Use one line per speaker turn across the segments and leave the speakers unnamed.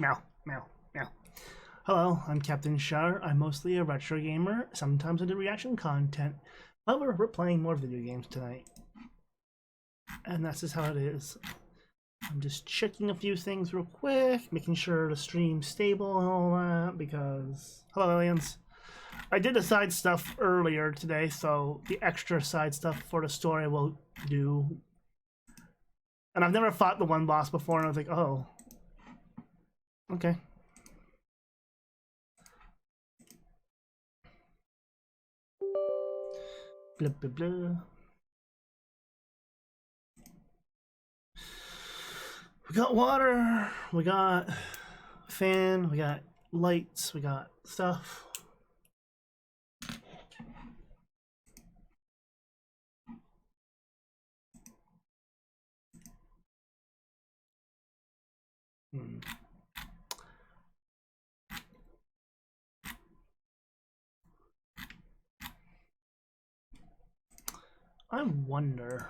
Meow, meow, meow. Hello, I'm Captain Shar. I'm mostly a retro gamer. Sometimes I do reaction content. However, we're playing more video games tonight. And that's just how it is. I'm just checking a few things real quick, making sure the stream's stable and all that, because... Hello, aliens. I did the side stuff earlier today, so the extra side stuff for the story will do. And I've never fought the one boss before, and I was like, oh. Okay. Blah, blah, blah. We got water, we got fan, we got lights, we got stuff. I wonder.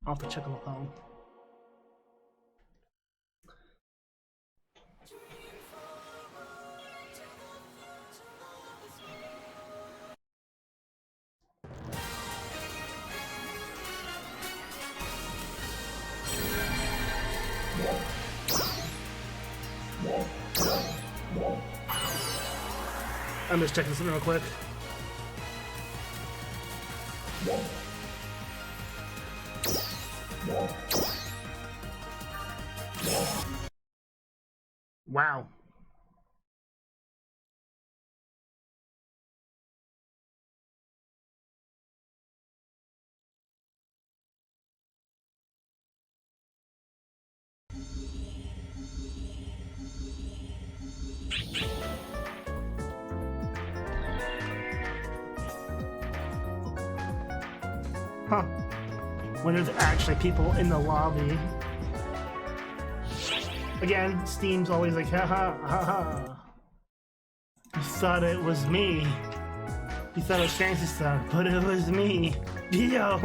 I'll have to check on the phone. I'm just checking something real quick. Wow. Huh. When there's actually people in the lobby. Again, Steam's always like, haha, haha. You thought it was me. You thought it was Phantasy Star, but it was me. Yo!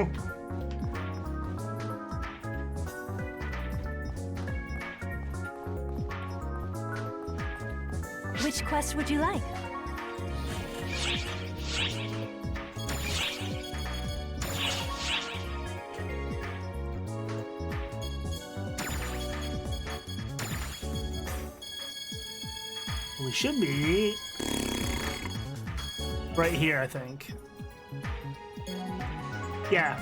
Which quest would you like?
We should be right here, I think. Yeah.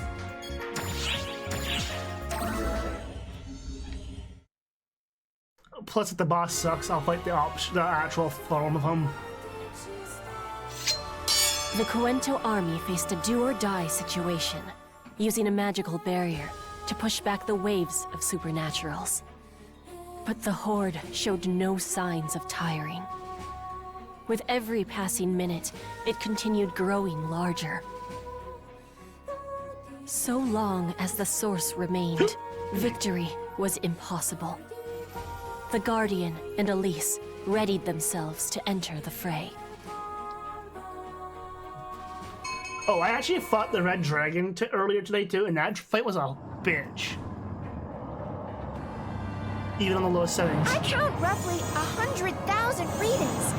Plus, if the boss sucks, I'll fight the actual form of him.
The Coento army faced a do-or-die situation, using a magical barrier to push back the waves of supernaturals. But the Horde showed no signs of tiring. With every passing minute, it continued growing larger. So long as the source remained, victory was impossible. The Guardian and Elise readied themselves to enter the fray.
Oh, I actually fought the Red Dragon earlier today too, and that fight was a bitch. Even on the lowest settings.
I count roughly 100,000 readings.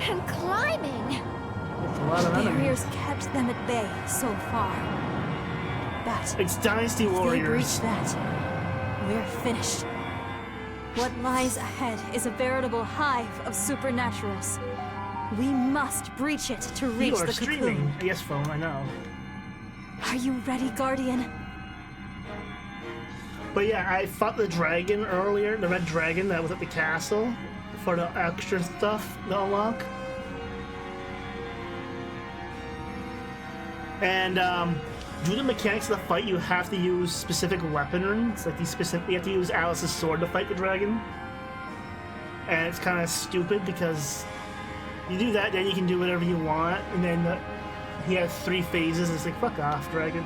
And climbing.
It's a lot of enemies.
Barriers kept them at bay so far. But
it's Dynasty Warriors.
if they breach that, we're finished. What lies ahead is a veritable hive of supernaturals. We must breach it to reach the
streaming.
cocoon.
Yes, phone, I know.
Are you ready, Guardian?
But yeah, I fought the dragon earlier, the red dragon that was at the castle for the extra stuff to unlock. And due to the mechanics of the fight, you have to use specific weaponries. Like you have to use Alice's sword to fight the dragon. And it's kind of stupid because you do that, then you can do whatever you want, and then he has 3 phases. It's like, fuck off, dragon.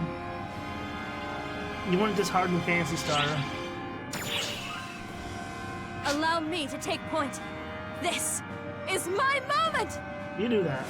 You want this hard in Phantasy Star.
Allow me to take point. This is my moment!
You do that.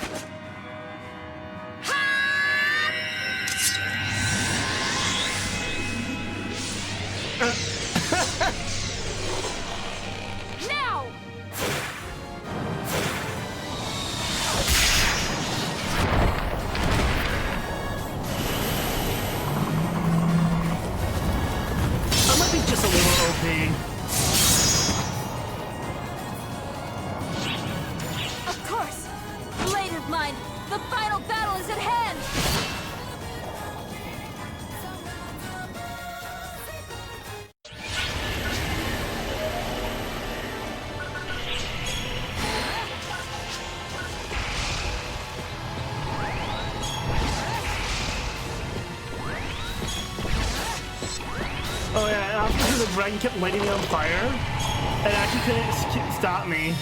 the dragon kept lighting me on fire, and actually couldn't stop me.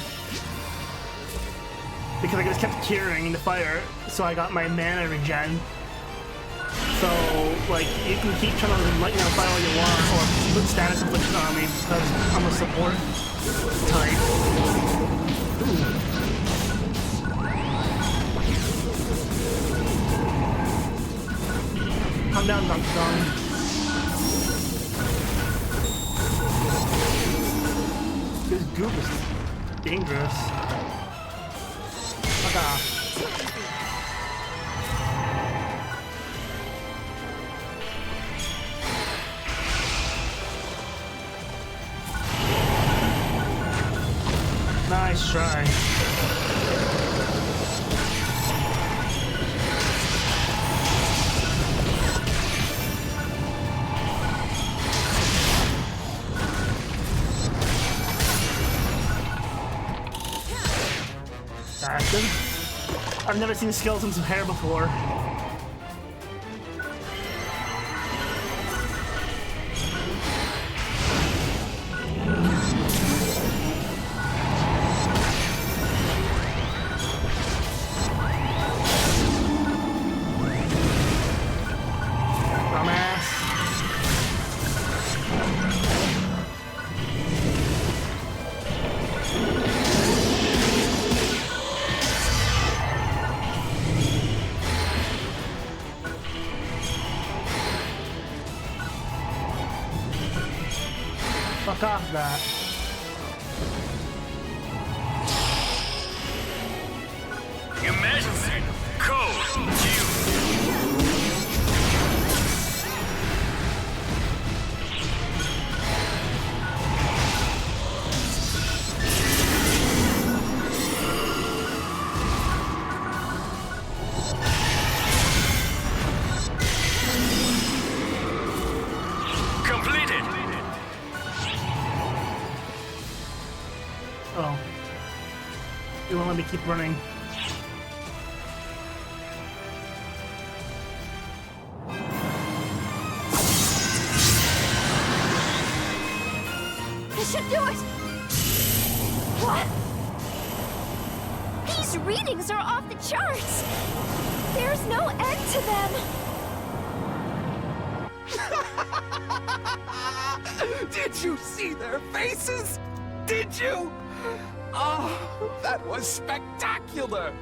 Because I just kept curing the fire, so I got my mana regen. So, like, you can keep trying to light me on fire all you want, or put status infliction on me, because I'm a support type. Ooh. Calm down, Donkey Kong. This goop is dangerous. Fuck off. Nice try. Action. I've never seen skeletons with hair before. Fuck off that.
Emergency code completed.
Oh. You won't let me keep running.
This should do it! What? These readings are off the charts! There's no end to them!
Did you see their faces? Did you? Oh, that was spectacular!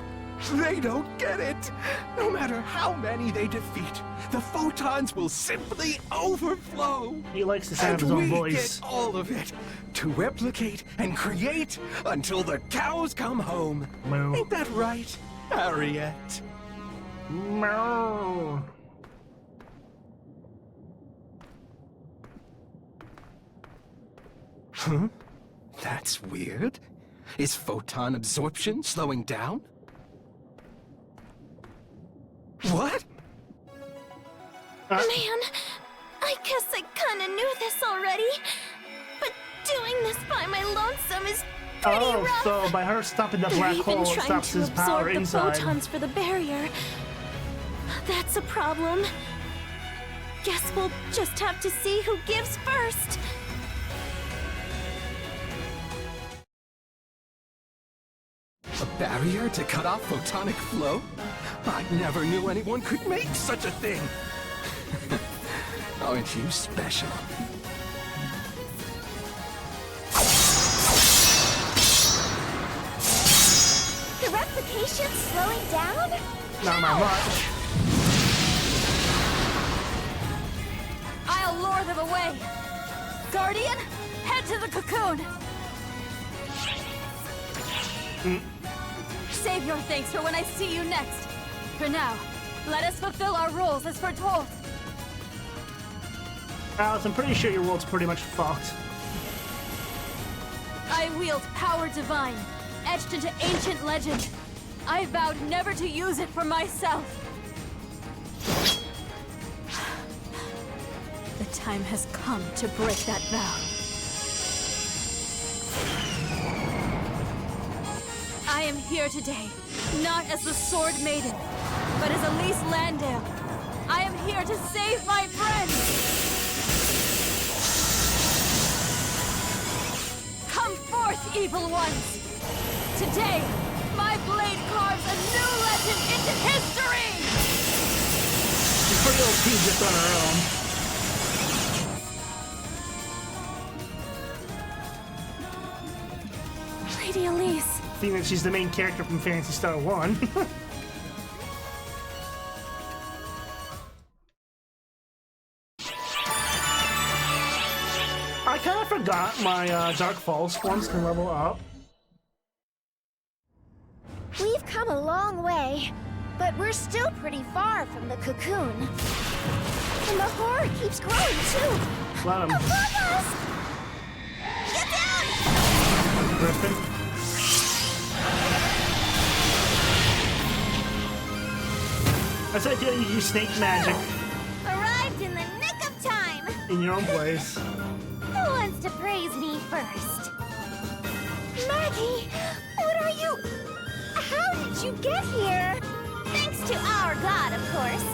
They don't get it! No matter how many they defeat, the photons will simply overflow!
He likes the sound of his
And
own
we
voice.
get all of it to replicate and create until the cows come home.
Moo.
Ain't that right, Harriet?
Meow.
Huh? That's weird. Is photon absorption slowing down? What?
Man, I guess I kinda knew this already. But doing this by my lonesome is pretty
Oh,
rough.
so by her stopping the
They're
black
even
hole, it
trying
stops
to
his
absorb
power
the
inside.
photons for the barrier. That's a problem. Guess we'll just have to see who gives first.
A barrier to cut off photonic flow? I never knew anyone could make such a thing. Aren't you special?
The replication's slowing down?
Not by much.
I'll lure them away. Guardian, head to the cocoon. Save your thanks for when I see you next. For now, let us fulfill our roles as foretold.
Alice, I'm pretty sure your world's pretty much fucked.
I wield power divine, etched into ancient legend. I vowed never to use it for myself. The time has come to break that vow. I am here today, not as the Sword Maiden, but as Elise Landale. I am here to save my friends! forth, evil ones! Today, my blade carves a new legend into history!
She's pretty OP just on her own.
Lady Elise.
Being that she's the main character from Phantasy Star 1. I kind of forgot my Dark Falls forms can level up.
We've come a long way, but we're still pretty far from the cocoon. And the horde keeps growing too.
Let him.
Above us! Get down!
Griffin. I said you use snake magic
Arrived in the nick of time.
in your own place.
Who wants to praise me first? Maggie, what are you? How did you get here? Thanks to our god, of course.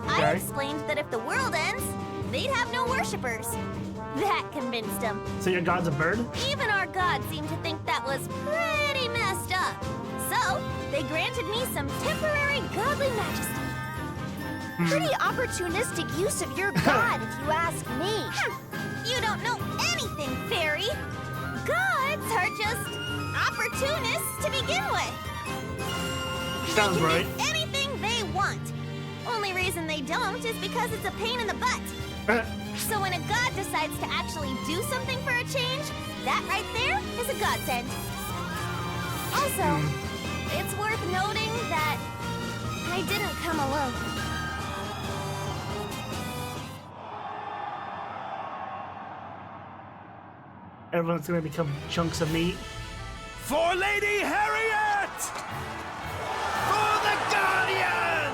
I
Okay.
explained that if the world ends, they'd have no worshippers. That convinced them.
So your god's a bird?
Even our god seemed to think that was pretty messed up. So, they granted me some temporary godly majesty. Pretty opportunistic use of your god, if you ask me. You don't know anything, fairy. Gods are just opportunists to begin with.
Sounds
They can
right.
do anything they want. Only reason they don't is because it's a pain in the butt. So when a god decides to actually do something for a change, that right there is a godsend. Also, it's worth noting that I didn't come alone.
Everyone's gonna become chunks of meat.
For Lady Harriet! For the Guardian!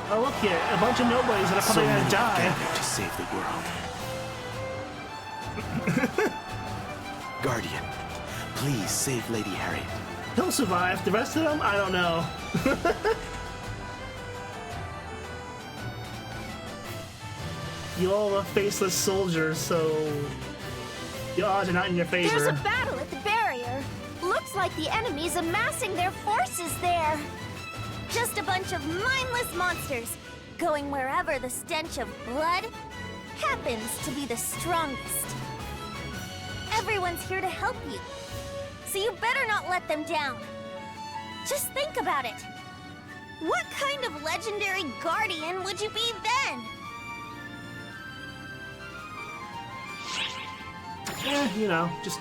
Oh, look here, a bunch of nobodies that are probably gonna die.
gathered to save the world. Guardian, please save Lady Harriet.
He'll survive. The rest of them, I don't know. You all are faceless soldiers, so the odds are not in your favor.
There's a battle at the barrier. Looks like the enemy's amassing their forces there. Just a bunch of mindless monsters, going wherever the stench of blood happens to be the strongest. Everyone's here to help you, so you better not let them down. Just think about it. What kind of legendary guardian would you be then?
You know, just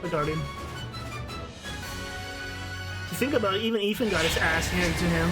a guardian. If you think about it, even Ethan got his ass handed to him.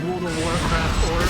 World of Warcraft order.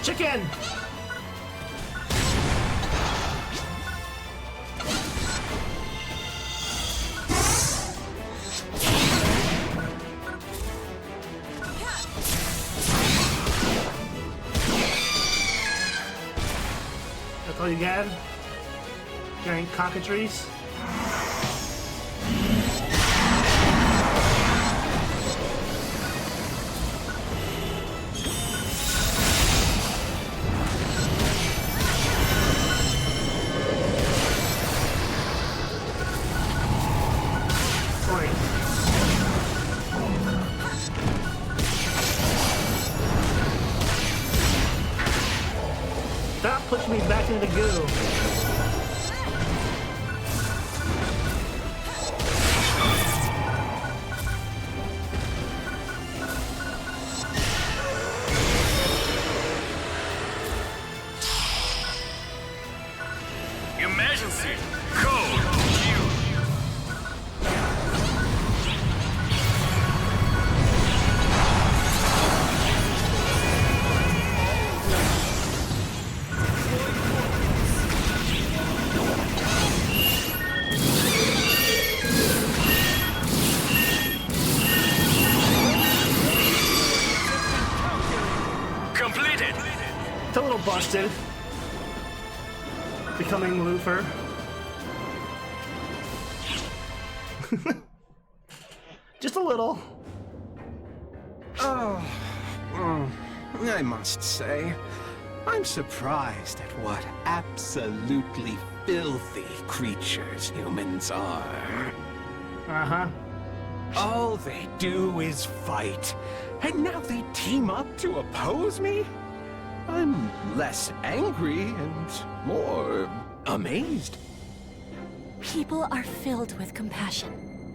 Chicken! That's all you got? Giant cockatrice? Stop pushing me back into the goo.
Emergency! Code! Completed!
It's a little busted. Becoming Luthor. Just a little.
Oh, I must say, I'm surprised at what absolutely filthy creatures humans are.
Uh-huh.
All they do is fight, and now they team up to oppose me? I'm less angry and more amazed.
People are filled with compassion.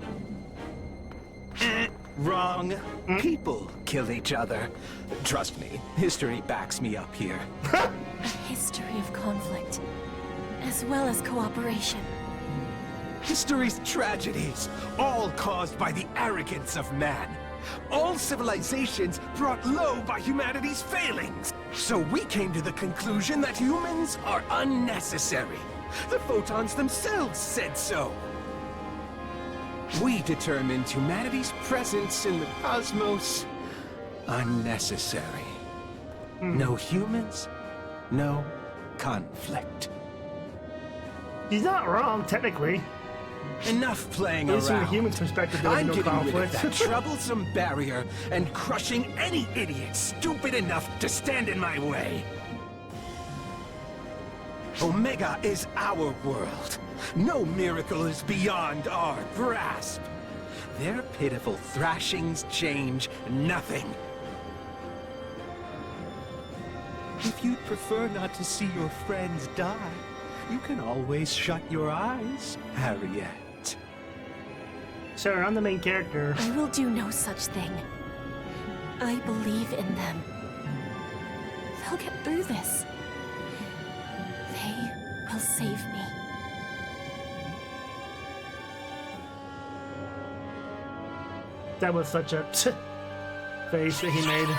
Wrong. People kill each other. Trust me, history backs me up here.
A history of conflict, as well as cooperation.
History's tragedies, all caused by the arrogance of man. All civilizations brought low by humanity's failings. So we came to the conclusion that humans are unnecessary. The photons themselves said so. We determined humanity's presence in the cosmos unnecessary. No humans, no conflict.
He's not wrong, technically.
Enough playing
At least from a
around.
human perspective, there's
I'm
no
getting rid of
conflict.
that troublesome barrier and crushing any idiot stupid enough to stand in my way. Omega is our world. No miracle is beyond our grasp. Their pitiful thrashings change nothing. If you'd prefer not to see your friends die, you can always shut your eyes, Harriet.
Sir, I'm the main character.
I will do no such thing. I believe in them. They'll get through this. They will save me.
That was such a face that he made.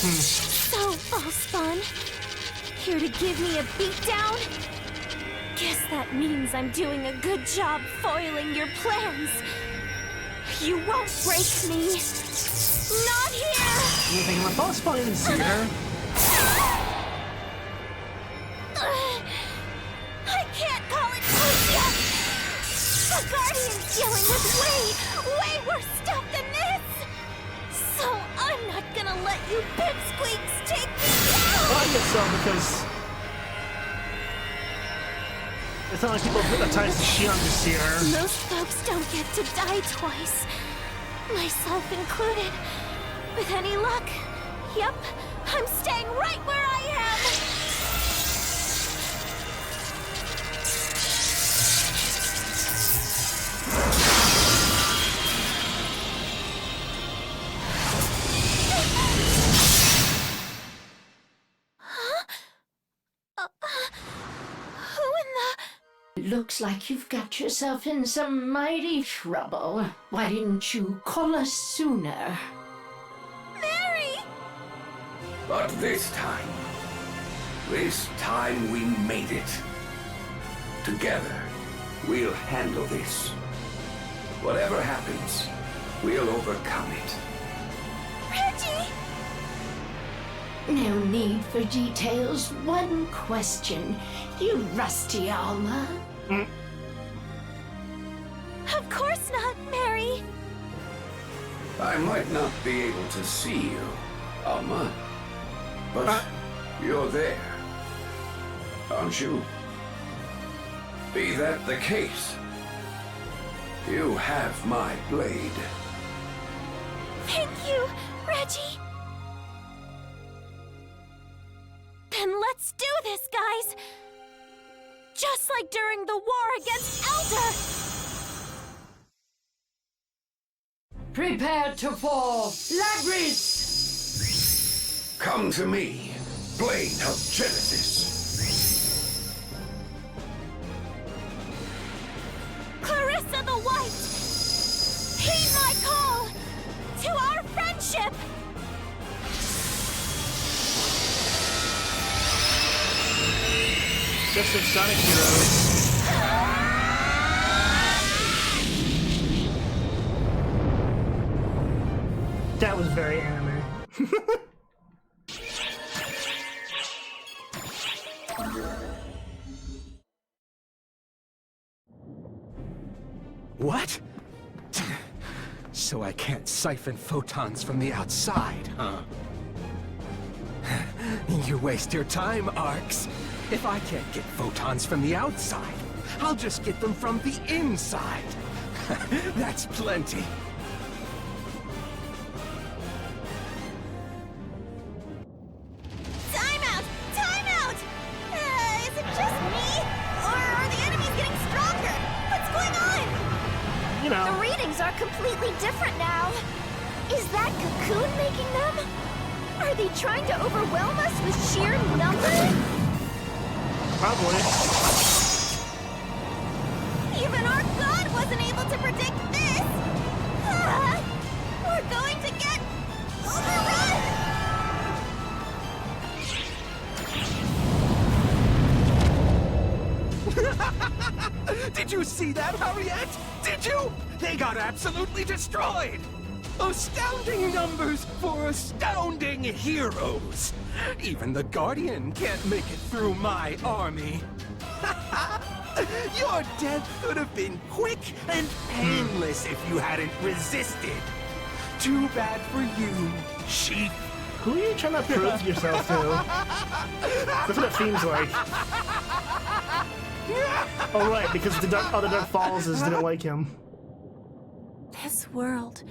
So, Allspawn, here to give me a beatdown? Guess that means I'm doing a good job foiling your plans. You won't break me. Not here!
You think my boss probably didn't see her?
I can't call it quits yet! The Guardian's dealing with way worse stuff than this! So I'm not gonna let you pipsqueaks take me down!
Well, I guess so, because it's not like people put the ties to Shion to see her.
Most folks don't get to die twice. Myself included. With any luck, yep, I'm staying right where I am!
looks like you've got yourself in some mighty trouble. Why didn't you call us sooner?
Mary!
But this time we made it. Together, we'll handle this. Whatever happens, we'll overcome it.
Reggie!
No need for details. One question. You rusty Alma.
Of course not, Mary.
I might not be able to see you, Alma, but you're there, aren't you? Be that the case, you have my blade.
Thank you, Reggie. Then let's do this, guys! Just like during the war against Elder!
Prepare to fall. Lagris!
Come to me, Blade of Genesis.
Clarissa the White! Heed my call to our friendship!
Just some Sonic Heroes. That was very anime.
What? So I can't siphon photons from the outside, huh? You waste your time, Arcs. If I can't get photons from the outside, I'll just get them from the inside. That's plenty.
Time out! Time out! Is it just me? Or are the enemies getting stronger? What's going on?
You know.
The readings are completely different now. Is that Cocoon making them? Are they trying to overwhelm us with sheer number?
Probably.
Even our god wasn't able to predict this! Ah, we're going to get overrun!
Did you see that, Harriet? Did you? They got absolutely destroyed! Astounding numbers for astounding heroes! Even the Guardian can't make it through my army! Your death could have been quick and painless if you hadn't resisted! Too bad for you, Sheep!
Who are you trying to prove to yourself to? That's what it seems like. Oh right, because the other Dark Falls didn't like him.
This world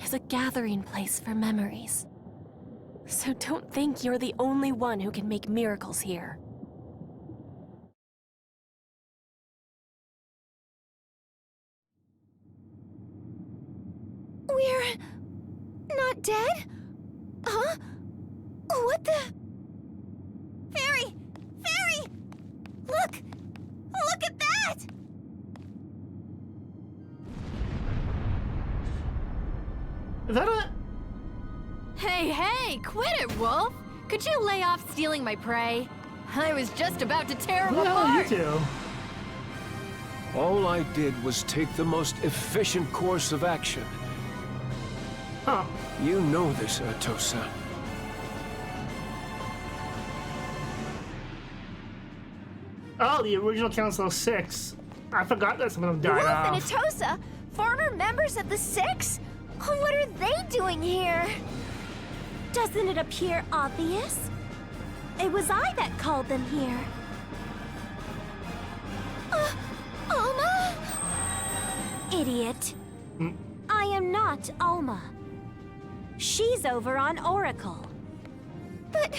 is a gathering place for memories. So don't think you're the only one who can make miracles here.
We're not dead? Huh? What the? Fairy! Fairy! Look! Look at that!
Is that a...
Hey, quit it, Wolf! Could you lay off stealing my prey? I was just about to tear him
What the hell are you
apart!
two?
All I did was take the most efficient course of action.
Huh.
You know this, Atosa.
Oh, the original Council of Six. I forgot that some of them died
Wolf and
off.
Atosa? Former members of the Six? What are they doing here? Doesn't it appear obvious? It was I that called them here. Alma? Idiot. I am not Alma. She's over on Oracle. But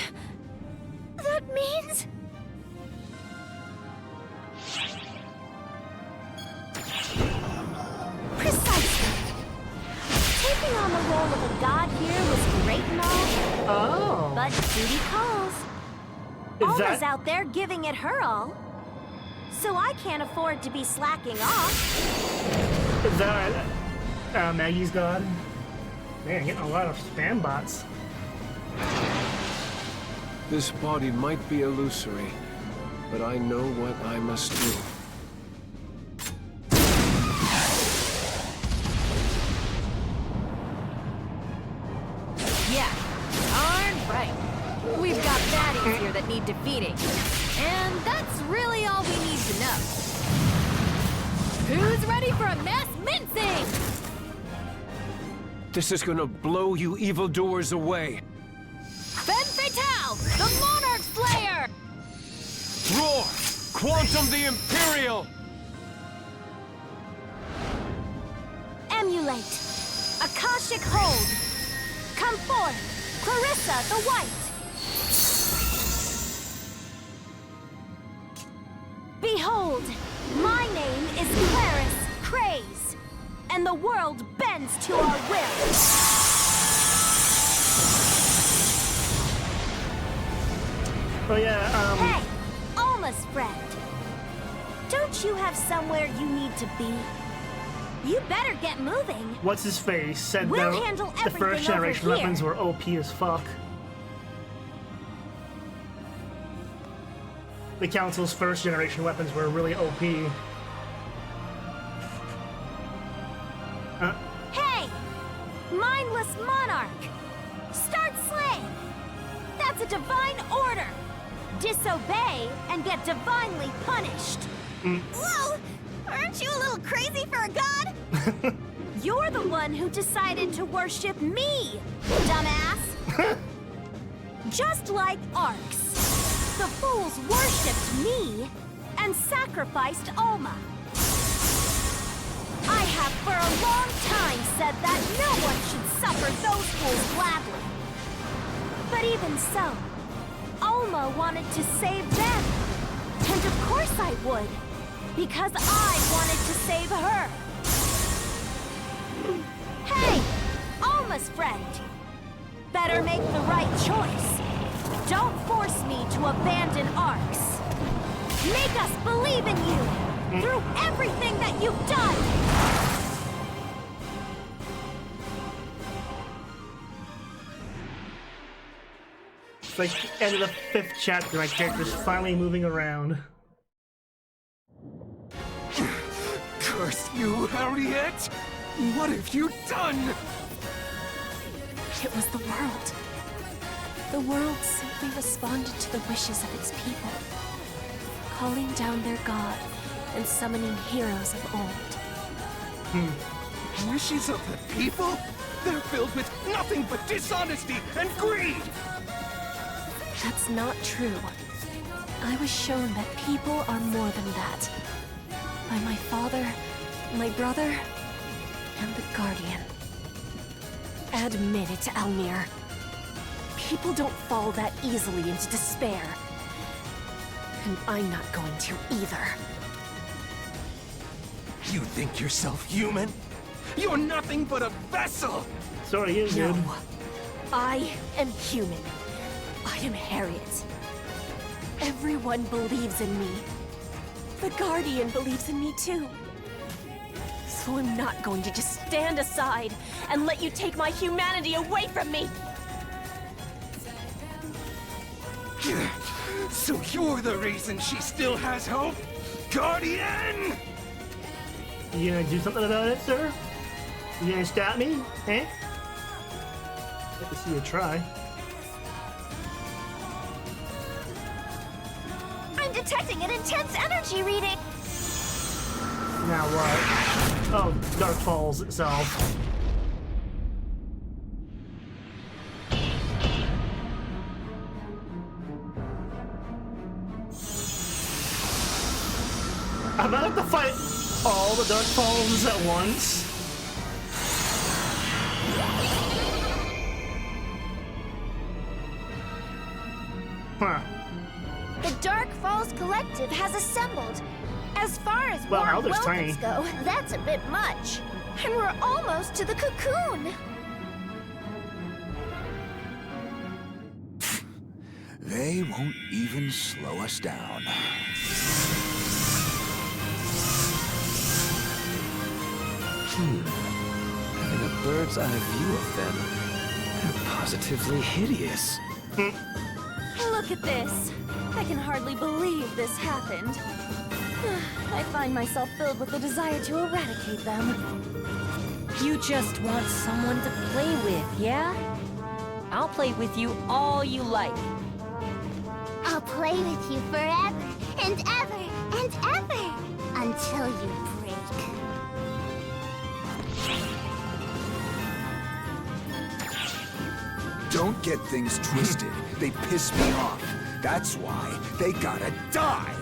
that means... Precisely. Taking on the role of a god here was great and all,
Oh.
but duty calls.
Is
Alma's
that...
out there giving it her all. so I can't afford to be slacking off.
Is that right? Maggie's God? Man, getting a lot of spam bots.
This body might be illusory, but I know what I must do.
Yeah, darn right. We've got baddies here that need defeating. And that's really all we need to know. Who's ready for a mass mincing?
This is gonna blow you evildoers away.
Femme Fatale, the Monarch Slayer!
Roar! Quantum the Imperial!
Emulate. Akashic Hold. Come forth, Clarissa the White. Behold, my name is Clarice Craze, and the world bends to our will.
Oh yeah,
Hey, Alma's friend. Don't you have somewhere you need to be? You better get moving.
what's his face said
We'll
that
handle
the first
everything
generation
over here.
weapons were OP as fuck. The Council's first generation weapons were really OP.
Hey! Mindless Monarch! Start slaying! That's a divine order! Disobey and get divinely punished! Whoa! Aren't you a little crazy for a god? You're the one who decided to worship me, dumbass! Just like Arx, the fools worshipped me and sacrificed Alma. I have for a long time said that no one should suffer those fools gladly. But even so, Alma wanted to save them. And of course I would, because I wanted to save her. Hey, Alma's friend. Better make the right choice. Don't force me to abandon Arx. Make us believe in you through everything that you've done.
It's like the end of the 5th chapter, my character's finally moving around.
Curse you, Harriet! What have you done?
It was the world. The world simply responded to the wishes of its people, calling down their god and summoning heroes of old.
Wishes of the people? They're filled with nothing but dishonesty and greed!
That's not true. I was shown that people are more than that. By my father, my brother, and the Guardian. Admit it, Almir. People don't fall that easily into despair. And I'm not going to either.
You think yourself human? You're nothing but a vessel!
So are you, dude.
No. I am human. I am Harriet. Everyone believes in me. The Guardian believes in me too. So I'm not going to just stand aside and let you take my humanity away from me.
So you're the reason she still has hope? Guardian!
You gonna do something about it, sir? You gonna stop me? Eh? Let me see you try.
I'm detecting an intense energy reading.
Now what? Oh, Dark Falls itself. I'm about to have to fight all the Dark Falls at once. Huh.
The Dark Falls Collective has assembled. As far as
Well,
warm
Alder's
welcomes
tiny.
go, that's a bit much. And we're almost to the cocoon.
They won't even slow us down.
bird's eye view of them, they're positively hideous.
Look at this. I can hardly believe this happened. I find myself filled with the desire to eradicate them.
You just want someone to play with, yeah? I'll play with you all you like.
I'll play with you forever and ever and ever until you break.
Don't get things twisted. They piss me off. That's why they gotta die.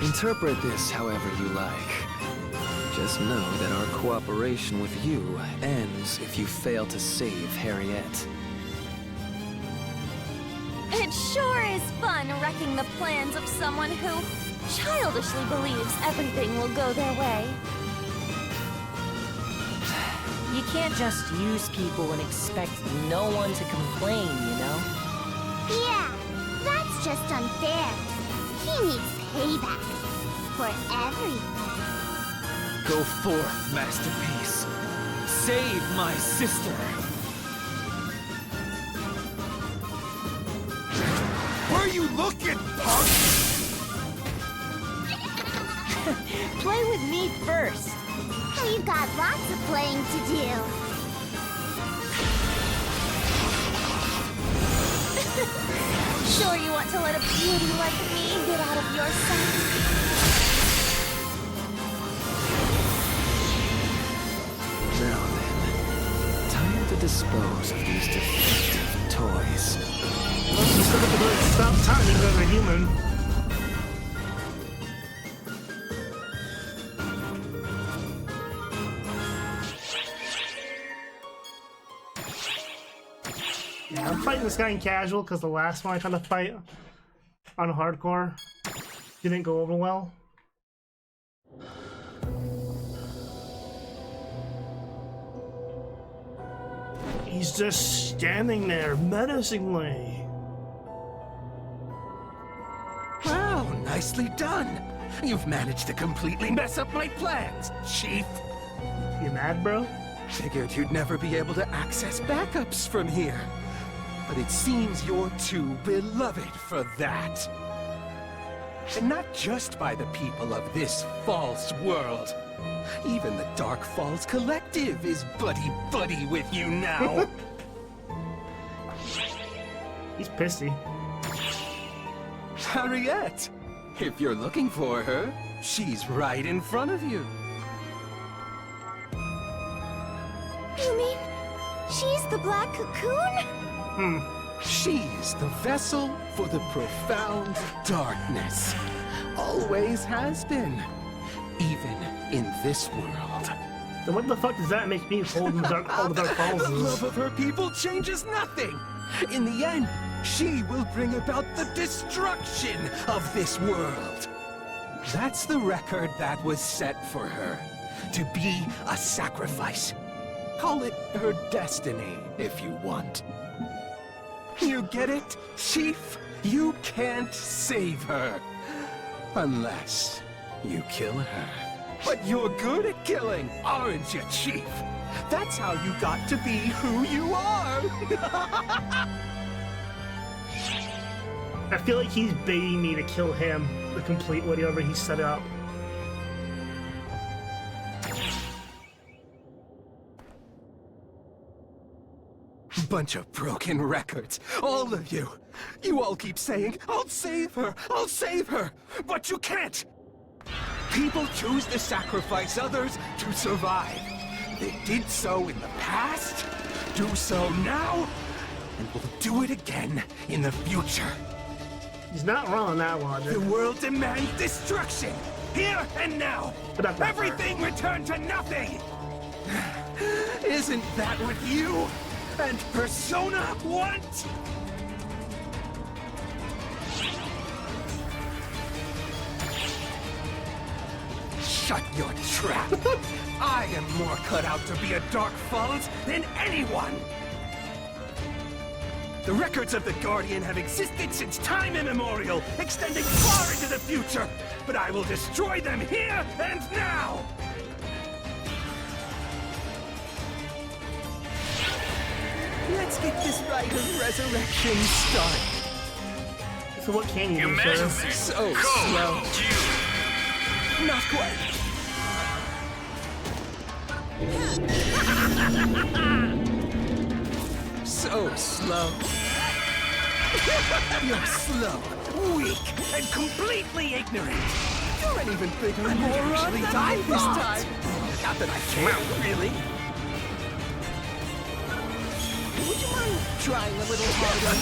Interpret this however you like. Just know that our cooperation with you ends if you fail to save Harriet.
It sure is fun wrecking the plans of someone who childishly believes everything will go their way.
You can't just use people and expect no one to complain, you know?
Yeah, that's just unfair. He needs payback for everything.
Go forth, masterpiece. Save my sister.
Where you looking, punk?
Play with me first.
We've got lots of playing to do. Sure you want to let a beauty like me get out of your sight?
Now then, time to dispose of these defective toys.
You still have to stop time because they're human. Yeah, I'm fighting this guy in casual because the last one I tried to fight on hardcore didn't go over well. He's just standing there menacingly.
Wow, nicely done. You've managed to completely mess up my plans, Chief.
You mad, bro?
Figured you'd never be able to access backups from here. But it seems you're too beloved for that. And not just by the people of this false world. Even the Dark Falls Collective is buddy-buddy with you now.
He's pissy.
Harriet! If you're looking for her, she's right in front of you.
You mean she's the Black Cocoon?
She's the vessel for the profound darkness. Always has been. Even in this world.
Then what the fuck does that make me holding the dark, all the Dark Falls?
The love of her people changes nothing. In the end, she will bring about the destruction of this world. That's the record that was set for her. To be a sacrifice. Call it her destiny, if you want. You get it, Chief? You can't save her. Unless you kill her. But you're good at killing, aren't you, Chief? That's how you got to be who you are.
I feel like he's baiting me to kill him to complete whatever he set up.
Bunch of broken records, all of you. You all keep saying, I'll save her, but you can't. People choose to sacrifice others to survive. They did so in the past, do so now, and will do it again in the future.
He's not wrong on that logic.
The world demands destruction, here and now. Everything returned to nothing. Isn't that what you and Persona want? Shut your trap. I am more cut out to be a Dark Falls than anyone. The records of the Guardian have existed since time immemorial, extending far into the future. But I will destroy them here and now. Let's get this rite of resurrection started.
So what can you do, sir?
So slow. Not quite. So slow. You're slow, weak, and completely ignorant. You're an even bigger moron than I this time. Not that I care, really. Would you mind trying a little harder?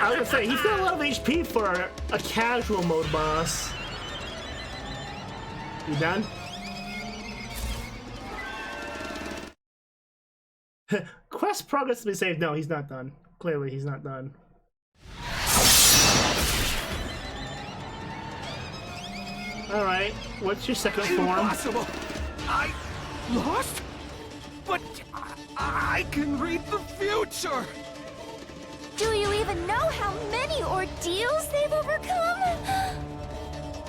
I was gonna say, he's got a lot of HP for a casual mode boss. You done? Quest progress to be saved. No, he's not done. Clearly, he's not done. Alright, what's your second form?
Impossible! I lost? But I can read the future!
Do you even know how many ordeals they've overcome?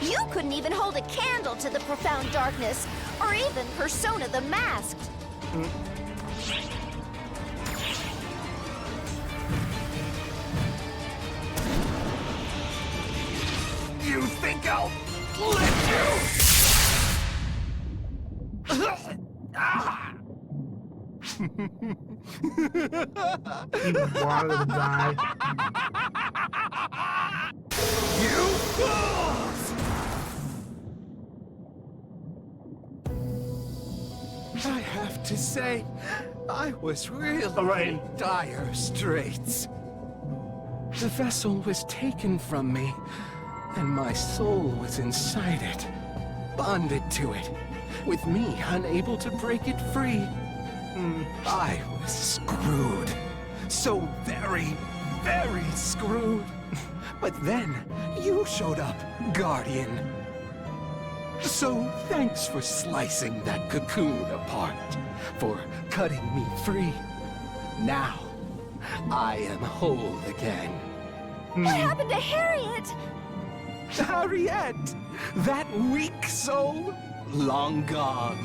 You couldn't even hold a candle to the profound darkness, or even Persona the Masked.
You think I'll let you?
You wanted to die.
You fools! I have to say, I was really in dire straits. The vessel was taken from me, and my soul was inside it, bonded to it, with me unable to break it free. I was screwed. So very, very screwed. But then, you showed up, Guardian. So thanks for slicing that cocoon apart, for cutting me free. Now, I am whole again.
What happened to Harriet?
Harriet! That weak soul? Long gone.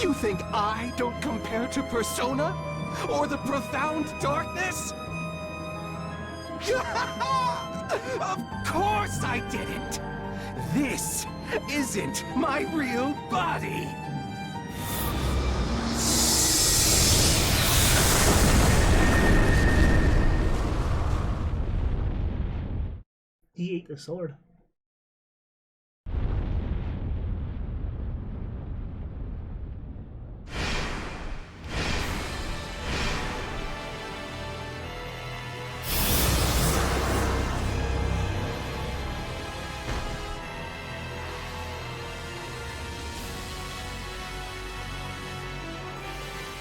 You think I don't compare to Persona? Or the profound darkness? Of course I didn't! This isn't my real body!
He ate the sword.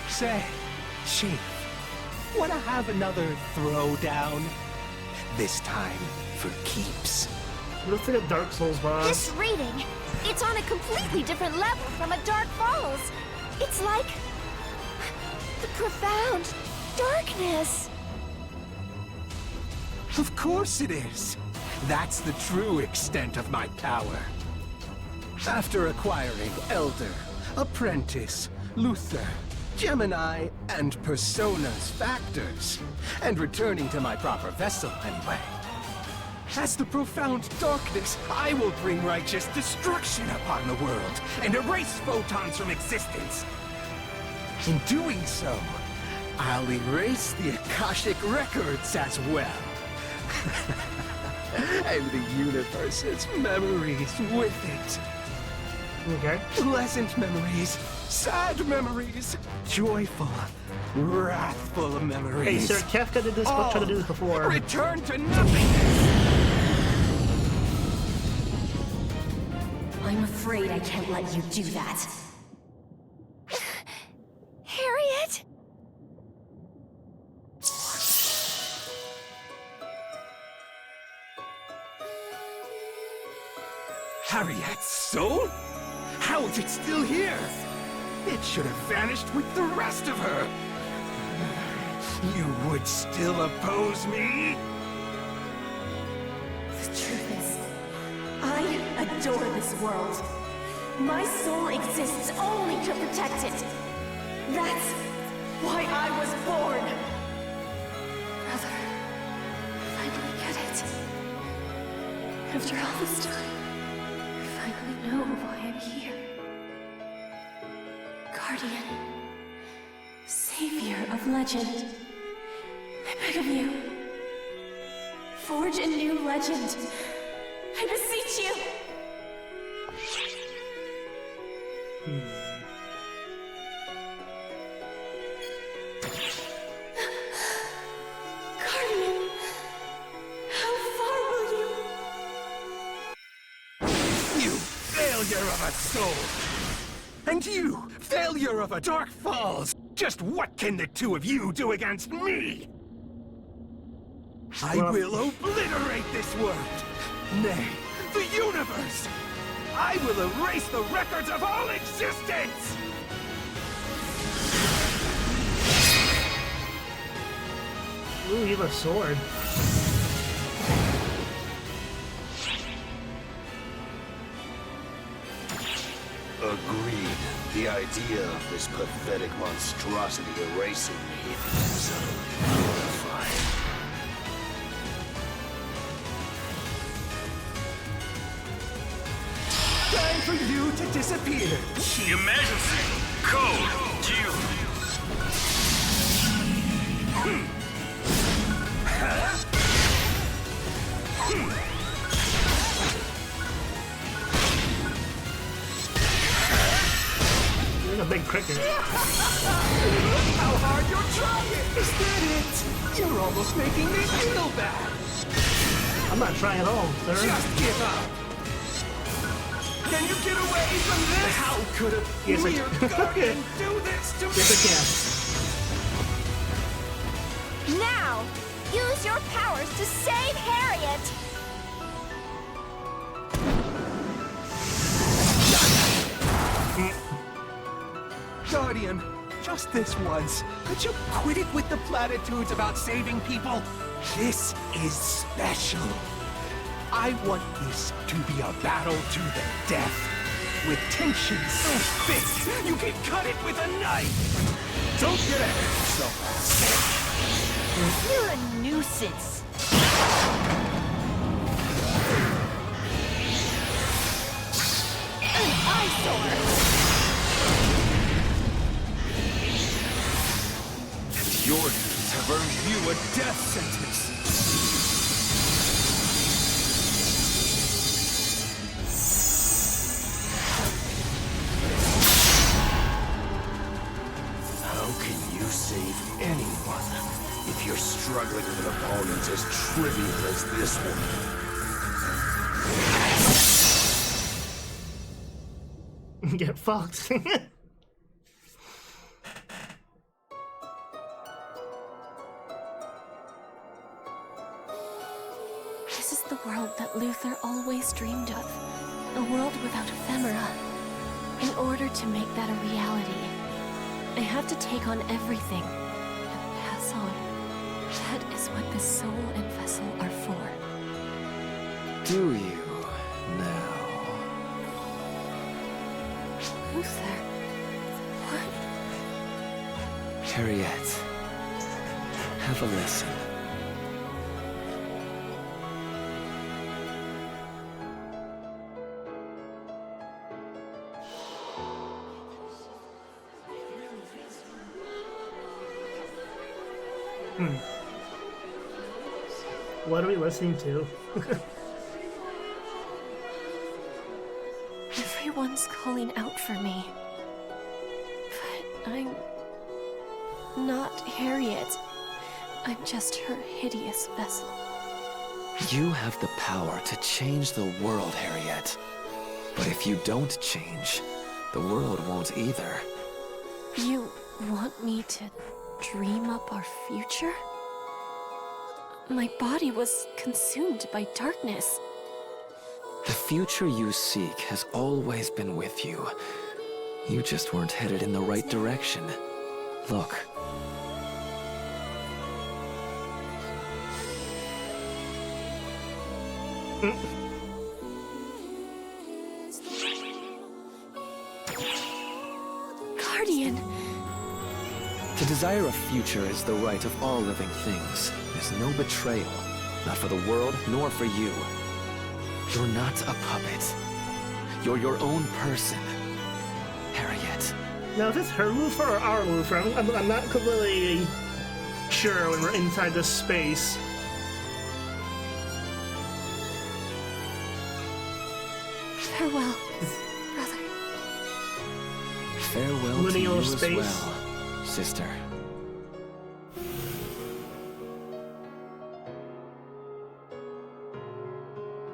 Say, Chief, wanna have another throwdown? This time for keeps.
Looks like a Dark Souls boss.
This reading, it's on a completely different level from a Dark Falls. It's like the profound darkness.
Of course it is. That's the true extent of my power. After acquiring Elder, Apprentice, Luther, Gemini, and Persona's factors, and returning to my proper vessel anyway. As the profound darkness, I will bring righteous destruction upon the world, and erase photons from existence. In doing so, I'll erase the Akashic records as well. And the universe's memories with it.
Okay.
Pleasant memories, sad memories, joyful, wrathful memories.
Hey, sir, Kafka did this, but tried to do this before.
Return to nothingness!
I'm afraid I can't let you do that.
Harriet?
Harriet's soul? How is it still here? It should have vanished with the rest of her. You would still oppose me?
The truth is, I adore this world. My soul exists only to protect it. That's why I was born. Brother, I finally get it. After all this time, I finally know why I'm here. Guardian, savior of legend. I beg of you, forge a new legend. I beseech you. Guardian, how far will you?
You failure of a soul! And you, failure of a Dark Falls! Just what can the two of you do against me? I will obliterate this world! Nay, the universe! I will erase the records of all existence!
Ooh, you have a sword.
Agreed. The idea of this pathetic monstrosity erasing me is horrifying.
Time for you to disappear!
Emergency! Code! Q!
You're a big cricket.
How hard you're trying! Is that it? You're almost making me feel bad!
I'm not trying at all, sir.
Just give up! Can you get away from this? How could a
Yes, I
weird
can.
guardian do this to me?
Yes, I can.
Now, use your powers to save Harriet!
Guardian, just this once, could you quit it with the platitudes about saving people? This is special. I want this to be a battle to the death. With tension so thick, you can cut it with a knife. Don't get ahead of yourself.
You're a nuisance.
An eyesore!
Your deeds have earned you a death sentence.
How can you save anyone if you're struggling with an opponent as trivial as this one?
Get fucked.
This is the world that Luther always dreamed of. A world without ephemera. In order to make that a reality, I have to take on everything and pass on. That is what the soul and vessel are for.
Do you now?
Luther, what?
Harriet, have a listen.
What are we listening to?
Everyone's calling out for me. But I'm not Harriet. I'm just her hideous vessel.
You have the power to change the world, Harriet. But if you don't change, the world won't either.
You want me to dream up our future? My body was consumed by darkness.
The future you seek has always been with you. You just weren't headed in the right direction. Look.
Guardian.
To desire a future is the right of all living things. There's no betrayal. Not for the world, nor for you. You're not a puppet. You're your own person. Harriet.
Now, is this her Lufa or our Lufa? I'm not completely sure when we're inside this space.
Farewell, brother.
Farewell
Lineal
to you as
space.
well, sister.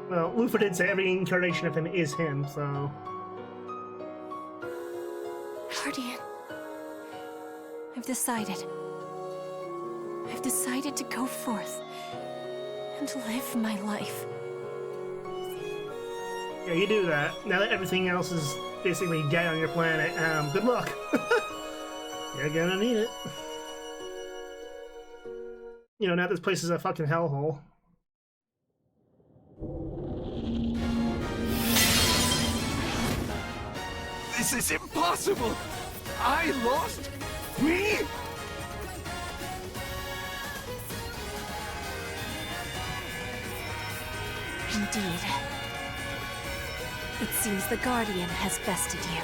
Well, Lufa did say every incarnation of him is him, so...
Guardian. I've decided. I've decided to go forth and live my life.
Yeah, you do that. Now that everything else is basically dead on your planet, good luck. You're gonna need it. You know, now this place is a fucking hellhole.
This is impossible! I lost? Me?
Indeed. It seems the Guardian has bested you.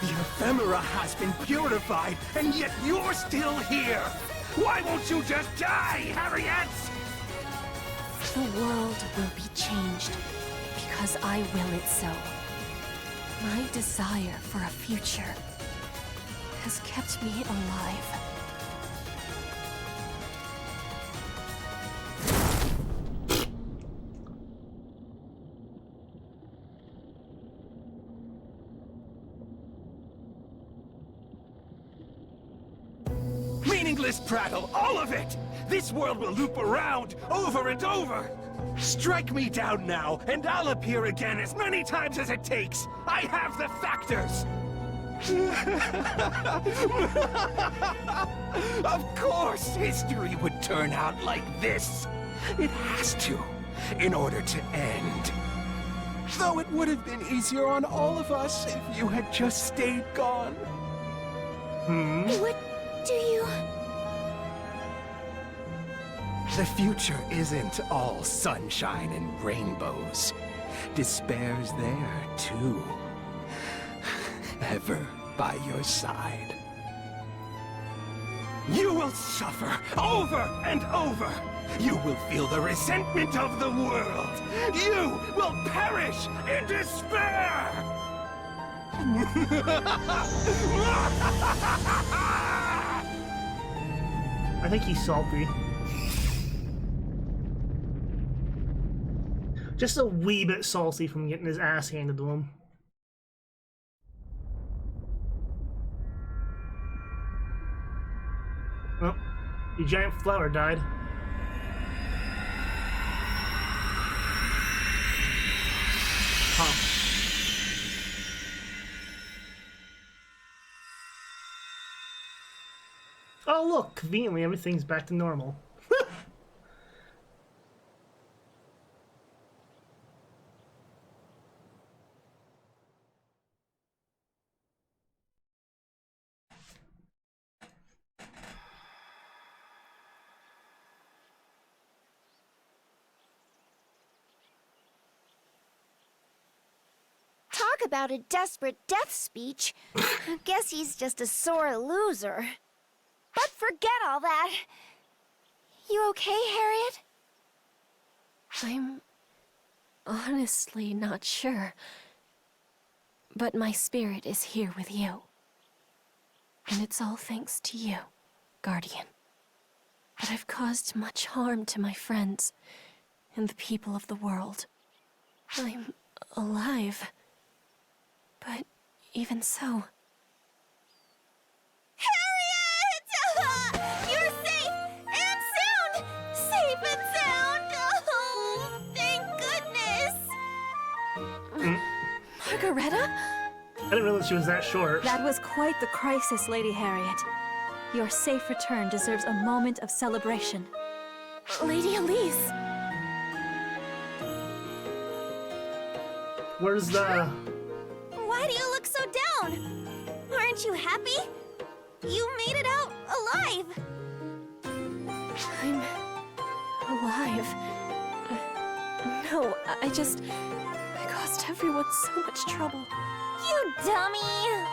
The ephemera has been purified, and yet you're still here! Why won't you just die, Harriet?
The world will be changed because I will it so. My desire for a future has kept me alive.
Meaningless prattle, all of it! This world will loop around, over and over! Strike me down now, and I'll appear again as many times as it takes! I have the factors! Of course history would turn out like this! It has to, in order to end. Though it would have been easier on all of us if you had just stayed gone.
What do you...
The future isn't all sunshine and rainbows. Despair's there, too. Ever by your side. You will suffer over and over. You will feel the resentment of the world. You will perish in despair!
I think he's salty. Just a wee bit salty from getting his ass handed to him. Oh, the giant flower died. Huh. Oh look, conveniently everything's back to normal.
Talk about a desperate death speech. I guess he's just a sore loser. But forget all that. You okay, Harriet?
I'm honestly not sure. But my spirit is here with you. And it's all thanks to you, Guardian. But I've caused much harm to my friends and the people of the world. I'm alive. But even so...
Harriet! You're safe and sound! Safe and sound! Oh, thank goodness!
Margareta?
I didn't realize she was that short.
That was quite the crisis, Lady Harriet. Your safe return deserves a moment of celebration.
Lady Elise.
Where's the...
Why do you look so down? Aren't you happy? You made it out alive.
I'm alive. No, I caused everyone so much trouble.
You dummy!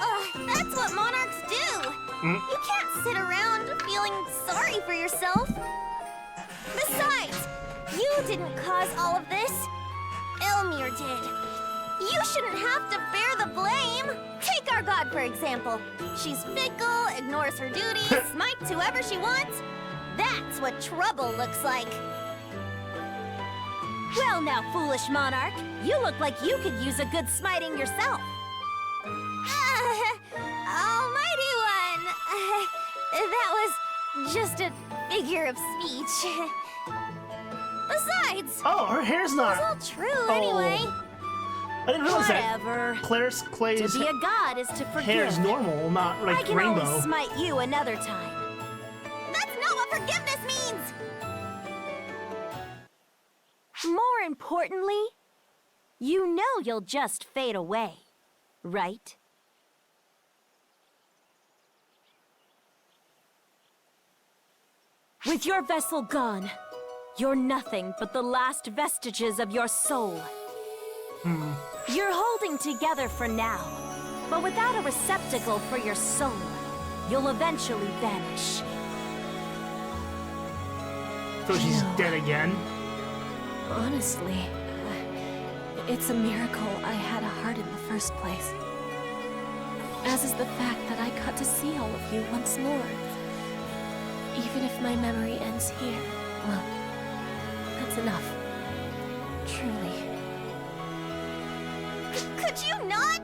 Ugh, that's what monarchs do! You can't sit around feeling sorry for yourself. Besides, you didn't cause all of this. Elmir did. You shouldn't have to bear the blame. Take our god, for example. She's fickle, ignores her duties, smites whoever she wants. That's what trouble looks like. Well now, foolish monarch, you look like you could use a good smiting yourself. Almighty one! That was just a figure of speech. Besides,
oh, her hair's not.
It's all true anyway.
I didn't realize
Whatever.
that. Clay's
To be a god is to forgive.
hair is normal, not like
I can
rainbow.
always smite you another time. That's not what forgiveness means! More importantly, you know you'll just fade away, right? With your vessel gone, you're nothing but the last vestiges of your soul. You're holding together for now, but without a receptacle for your soul, you'll eventually vanish.
So she's dead again?
Honestly, it's a miracle I had a heart in the first place. As is the fact that I got to see all of you once more. Even if my memory ends here, well, that's enough. Truly.
Could you not?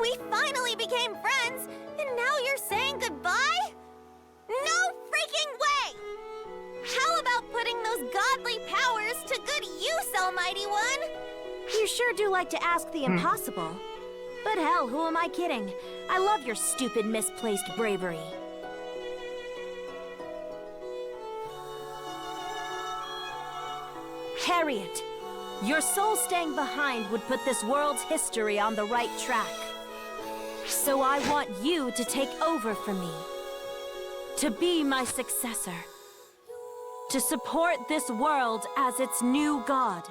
We finally became friends, and now you're saying goodbye? No freaking way! How about putting those godly powers to good use, Almighty One? You sure do like to ask the impossible. But hell, who am I kidding? I love your stupid, misplaced bravery. Harriet, your soul staying behind would put this world's history on the right track. So I want you to take over for me. To be my successor. To support this world as its new god.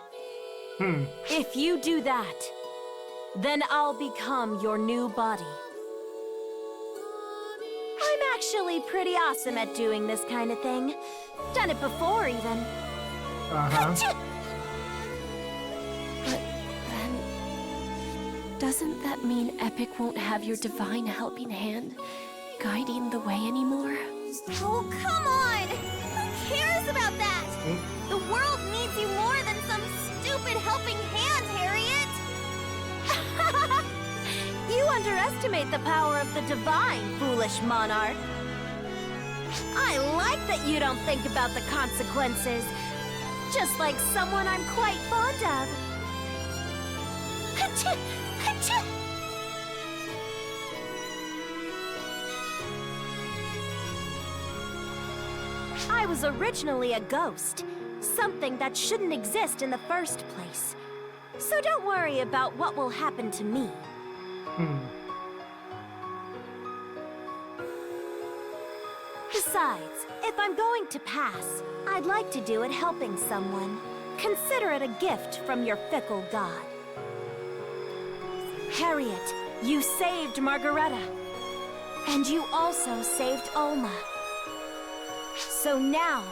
If you do that, then I'll become your new body. I'm actually pretty awesome at doing this kind of thing. Done it before, even.
But then, doesn't that mean Epic won't have your divine helping hand guiding the way anymore?
Oh, come on! Who cares about that? The world needs you more than some stupid helping hand, Harriet! You underestimate the power of the divine, foolish monarch. I like that you don't think about the consequences. Just like someone I'm quite fond of. Achoo! Achoo! I was originally a ghost. Something that shouldn't exist in the first place. So don't worry about what will happen to me. Besides, if I'm going to pass, I'd like to do it helping someone. Consider it a gift from your fickle god. Harriet, you saved Margareta. And you also saved Alma. So now,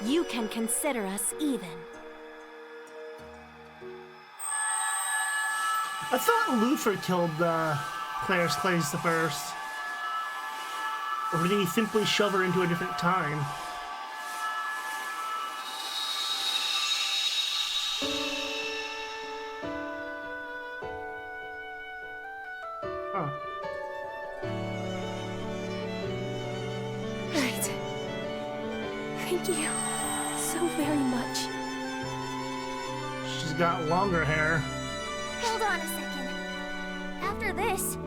you can consider us even.
I thought Luther killed Claire's the first. Or did he simply shove her into a different time? Huh.
Right. Thank you so very much.
She's got longer hair.
Hold on a second. After this,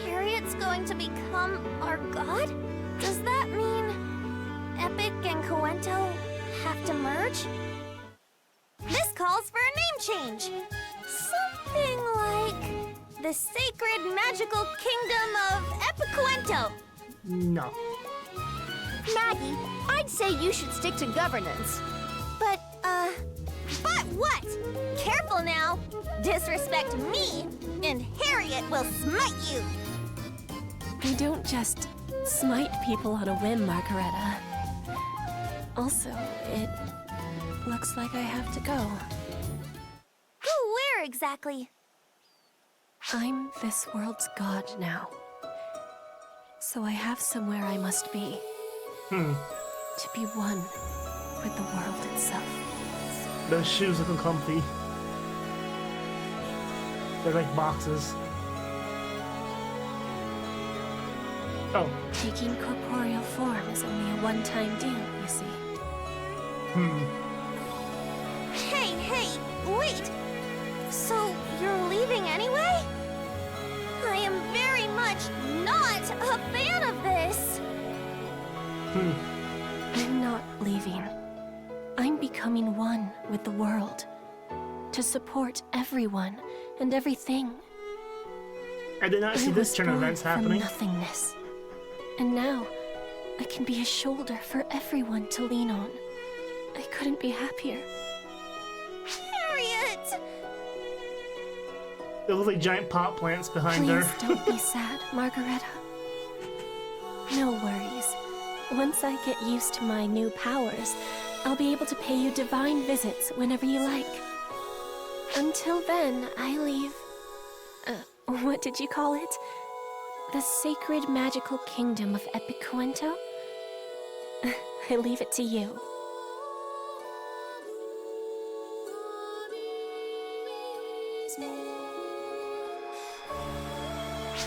Harriet's going to become our god? Does that mean Epic and Coento have to merge? This calls for a name change. Some Something like the sacred magical kingdom of Epicuento.
No.
Maggie, I'd say you should stick to governance. But what? Careful now. Disrespect me, and Harriet will smite you.
I don't just smite people on a whim, Margareta. Also, it looks like I have to go.
Go where exactly?
I'm this world's god now. So I have somewhere I must be. To be one with the world itself.
Those shoes looking comfy. They're like boxes. Oh.
Taking corporeal form is only a one-time deal, you see.
Hey, wait! So, you're leaving anyway? I am very much not a fan of this!
I'm not leaving. I'm becoming one with the world. To support everyone and everything.
I did not see this turn of events happening.
From nothingness. And now, I can be a shoulder for everyone to lean on. I couldn't be happier.
Harriet!
There look like giant pot plants behind her.
Please don't be sad, Margareta. No worries. Once I get used to my new powers, I'll be able to pay you divine visits whenever you like. Until then, I leave... what did you call it? The sacred magical kingdom of Epicuento? I leave it to you.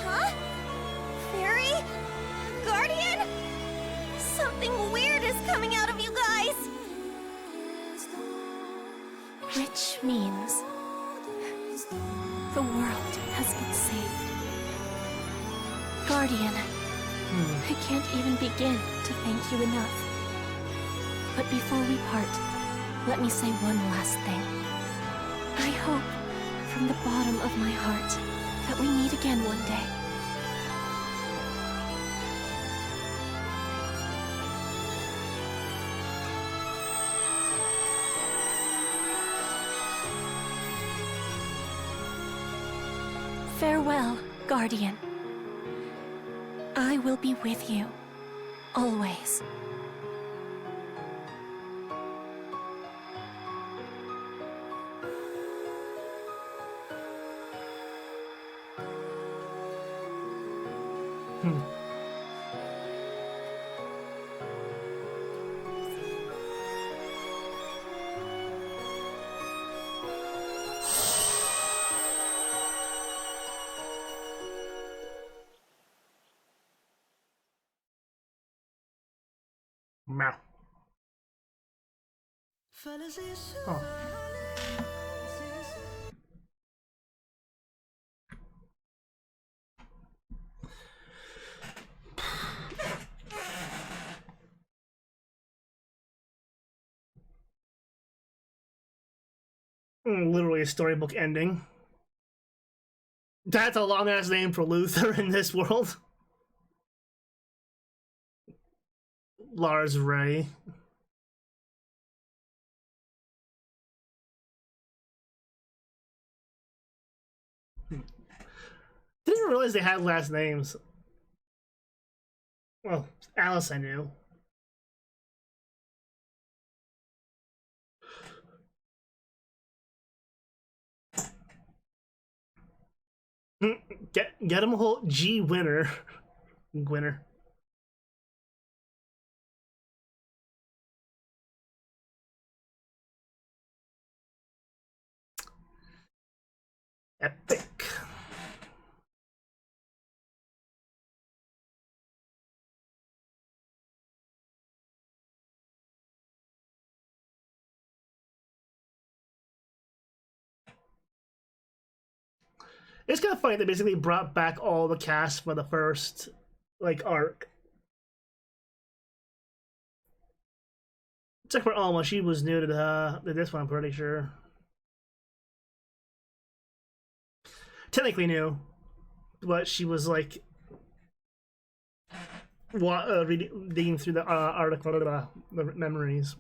Huh? Fairy? Guardian? Something weird is coming out of you guys!
Which means... the world has been saved. Guardian, I can't even begin to thank you enough. But before we part, let me say one last thing. I hope, from the bottom of my heart, that we meet again one day. Farewell, Guardian. I will be with you, always.
Meow. Oh. Literally a storybook ending. That's a long ass name for Luther in this world. Lars Ray. Didn't realize they had last names. Well, Alice I knew. Get him a whole G winner. Gwinner. Epic. It's kind of funny they basically brought back all the cast for the first, like, arc. Except for Alma, she was new to this one, I'm pretty sure. technically knew, but she was like digging through the article, the memories.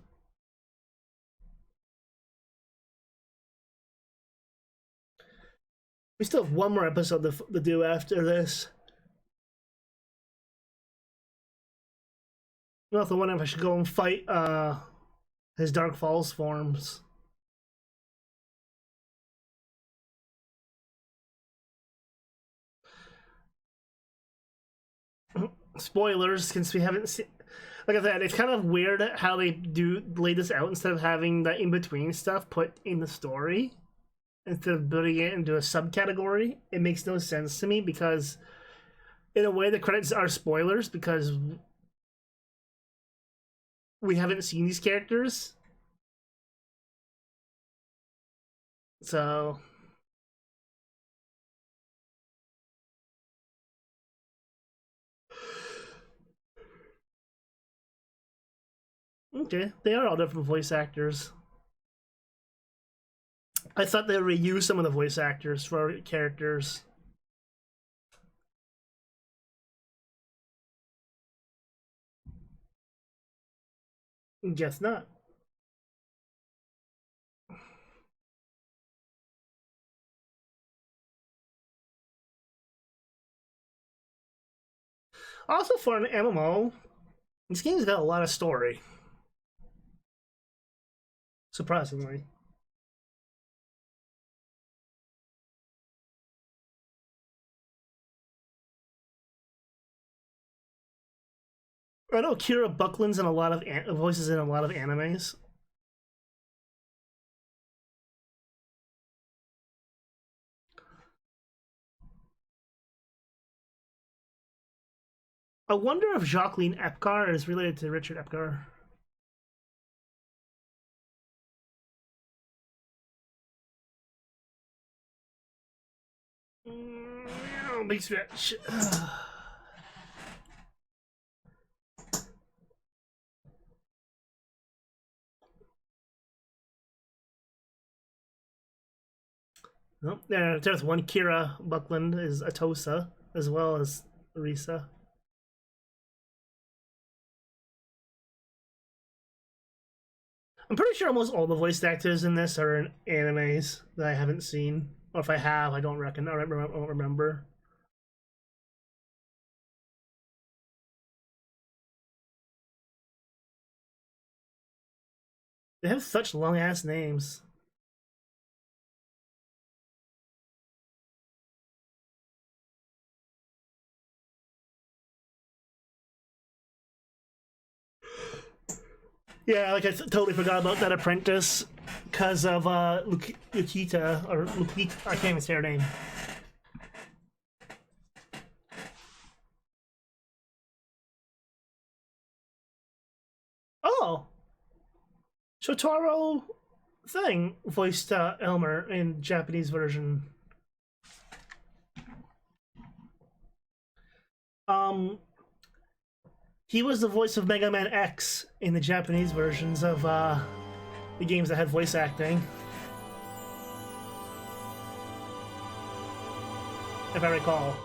We still have one more episode to do after this. I also wonder if I should go and fight his Dark Falls forms. Spoilers, since we haven't seen. Like I said, it's kind of weird how they do lay this out instead of having the in-between stuff put in the story. Instead of building it into a subcategory. It makes no sense to me because, in a way, the credits are spoilers because we haven't seen these characters. So... Okay, they are all different voice actors. I thought they reused some of the voice actors for characters. Guess not. Also, for an MMO, this game's got a lot of story. Surprisingly. I know Kira Buckland's in a lot of voices in a lot of animes. I wonder if Jacqueline Epcar is related to Richard Epcar. Big stretch. Oh, there's one. Kira Buckland is Atosa, as well as Risa. I'm pretty sure almost all the voice actors in this are in animes that I haven't seen. Or if I have, I don't remember. They have such long-ass names. Yeah, like I totally forgot about that apprentice because of Lukita, or Lukita, I can't even say her name. Oh! Shotaro Thing voiced Elmer in Japanese version. He was the voice of Mega Man X in the Japanese versions of the games that had voice acting. If I recall.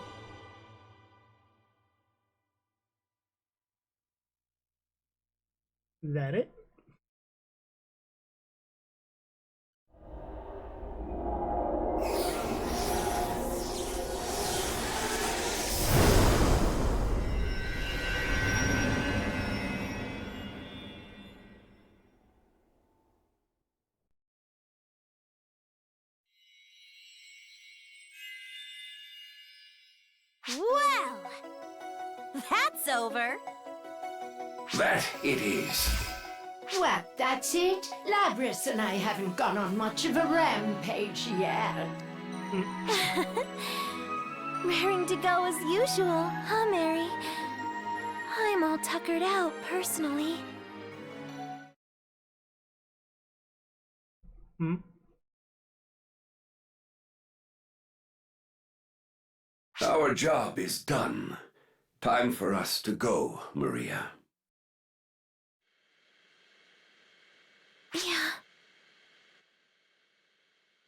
That it?
Well, that's over.
That it is.
What, that's it? Labris and I haven't gone on much of a rampage yet.
Raring to go as usual, huh, Mary? I'm all tuckered out, personally.
Our job is done. Time for us to go, Maria.
Yeah.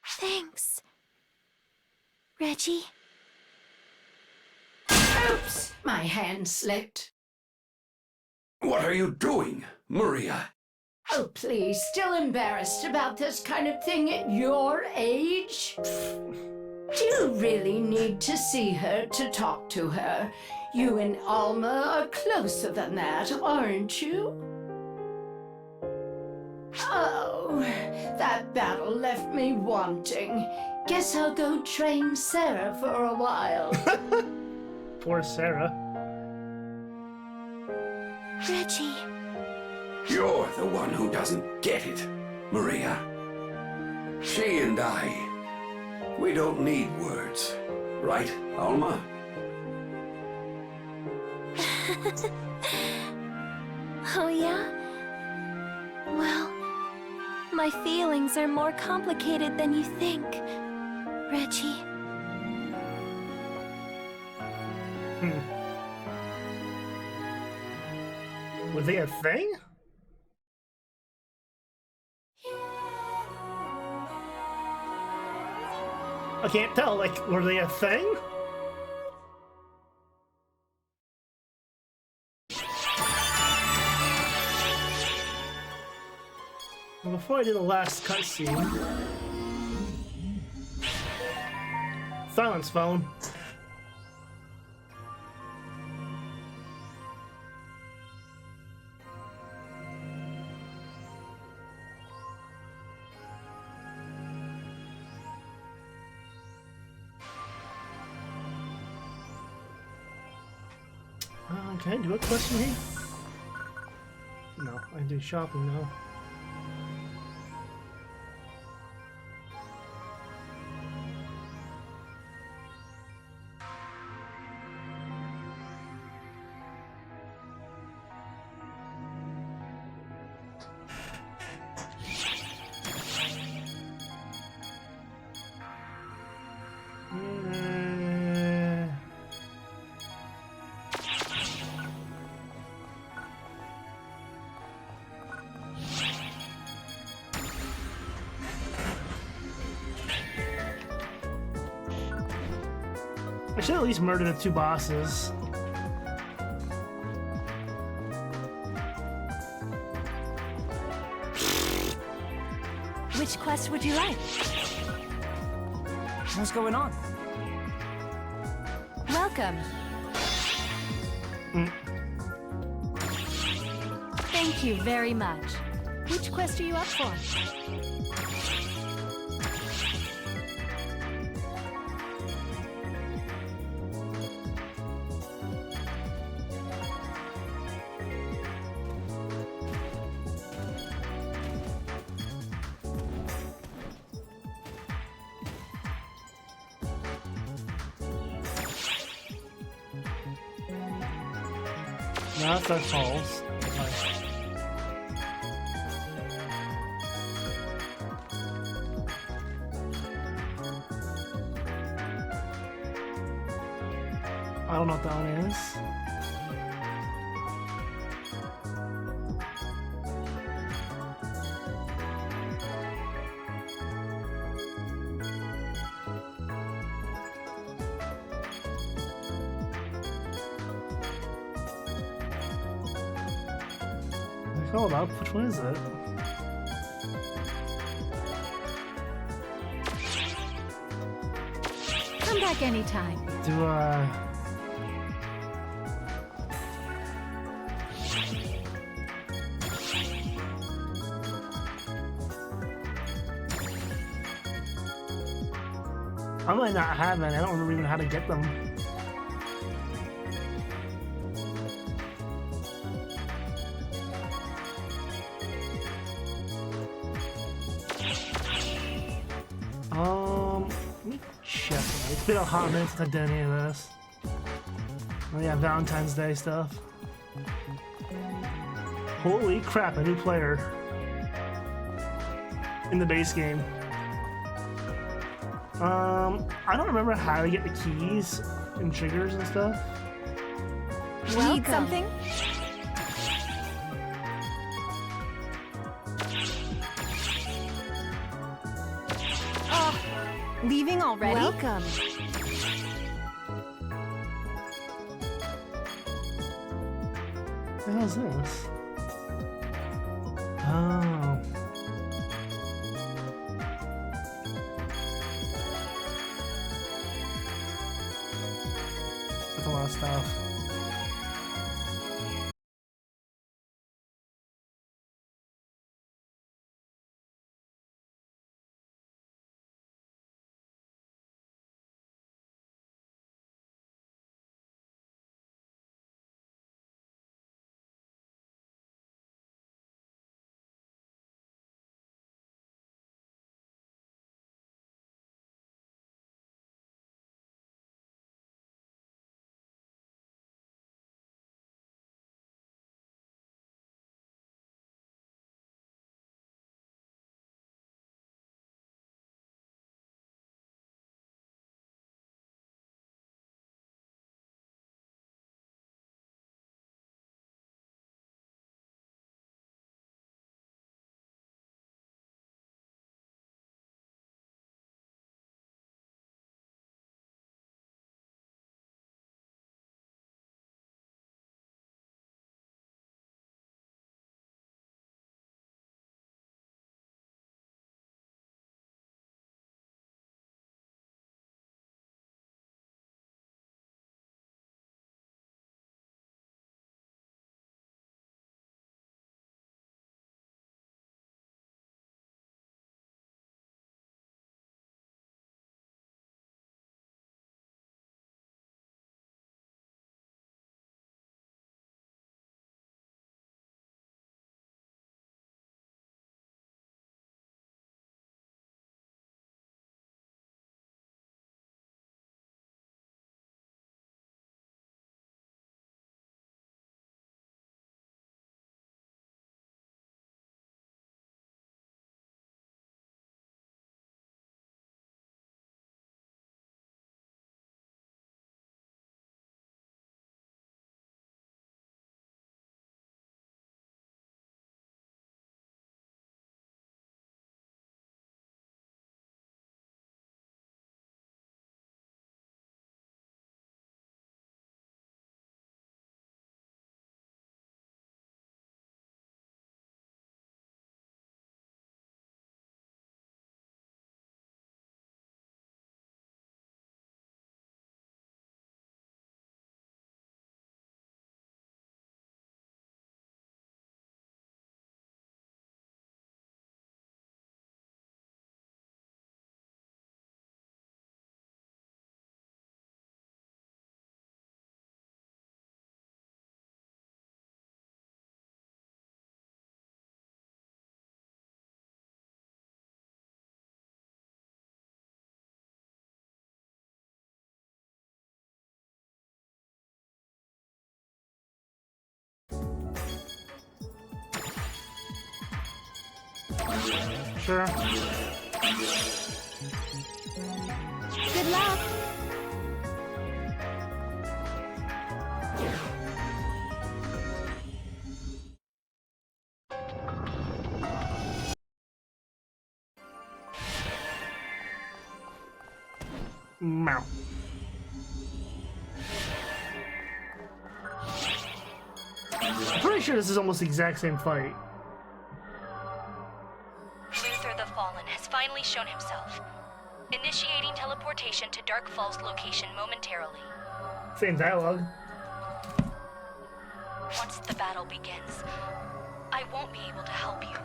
Thanks. Reggie?
Oops, my hand slipped.
What are you doing, Maria?
Oh, please, still embarrassed about this kind of thing at your age? Do you really need to see her to talk to her? You and Alma are closer than that, aren't you? Oh, that battle left me wanting. Guess I'll go train Sarah for a while.
Poor Sarah.
Reggie.
You're the one who doesn't get it, Maria. She and I, we don't need words, right, Alma?
Oh, yeah? Well, my feelings are more complicated than you think, Reggie.
Were they a thing? I can't tell, like, were they a thing? Well, before I do the last cutscene... Silence, phone. Can I do a question here? No, I do shopping now. I should at least murder the two bosses.
Which quest would you like?
What's going on?
Welcome. Thank you very much. Which quest are you up for?
No, that's our falls. I don't know what that one is. Hold up, which one is it?
Come back anytime.
Do I might not have any. I don't remember even how to get them. Let me check. It's been a hot minute since I've done any of this. Oh yeah, Valentine's Day stuff. Holy crap, a new player in the base game. I don't remember how to get the keys and triggers and stuff.
Need something? Leaving already?
Welcome.
What the hell is this? Oh. That's a lot of stuff. Sure.
Good luck.
Meow. I'm pretty sure this is almost the exact same fight.
Luther the Fallen has finally shown himself. Initiating teleportation to Dark Fall's location momentarily.
Same dialogue.
Once the battle begins, I won't be able to help you.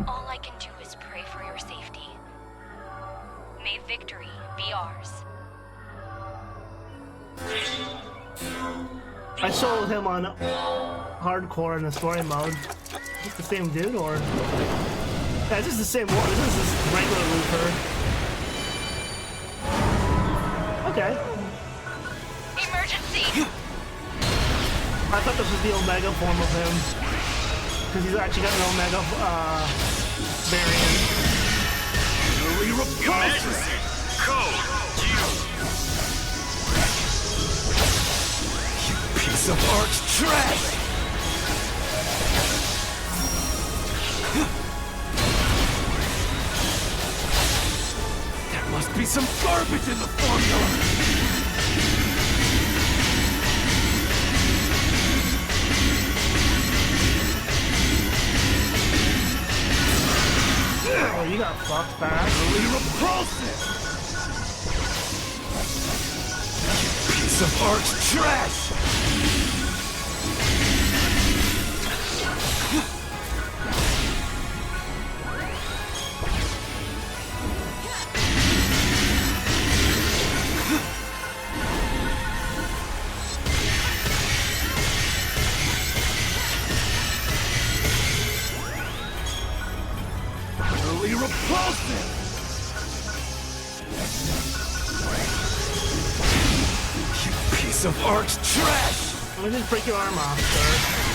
All I can do is pray for your safety. May victory be ours.
I soloed him on hardcore in the story mode. Is it the same dude or? Yeah, this is the same one. This is regular Luther. Okay.
Emergency!
I thought this was the Omega form of him. Because he's actually got an Omega variant.
Emergency! Code!
You piece of arch trash! There must be some garbage in the formula!
walks back.
Utterly repulsive! Piece of art trash! Utterly repulsive! You piece of art trash!
Let me just break your arm off, sir.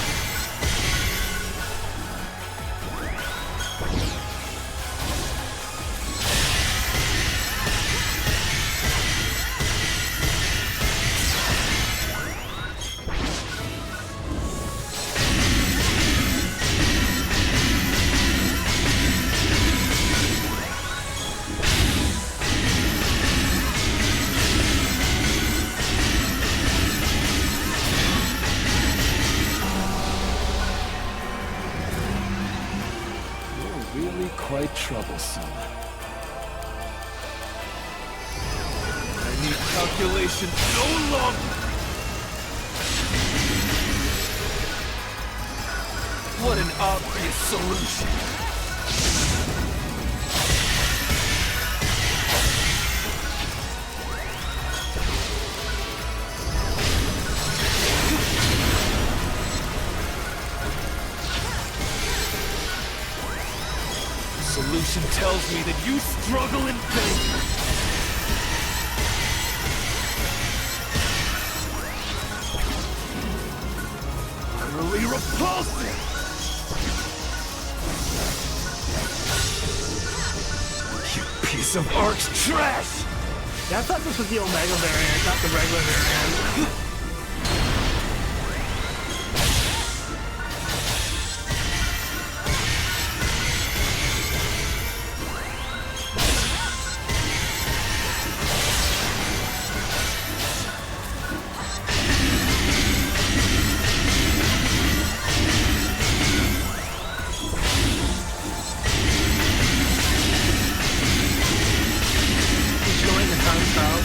Really quite troublesome.
I need calculation no longer! What an obvious solution! Solution tells me that you struggle in vain. Utterly repulsive! You piece of art trash!
Yeah, I thought this was the Omega variant, not the regular variant. Destroying the console.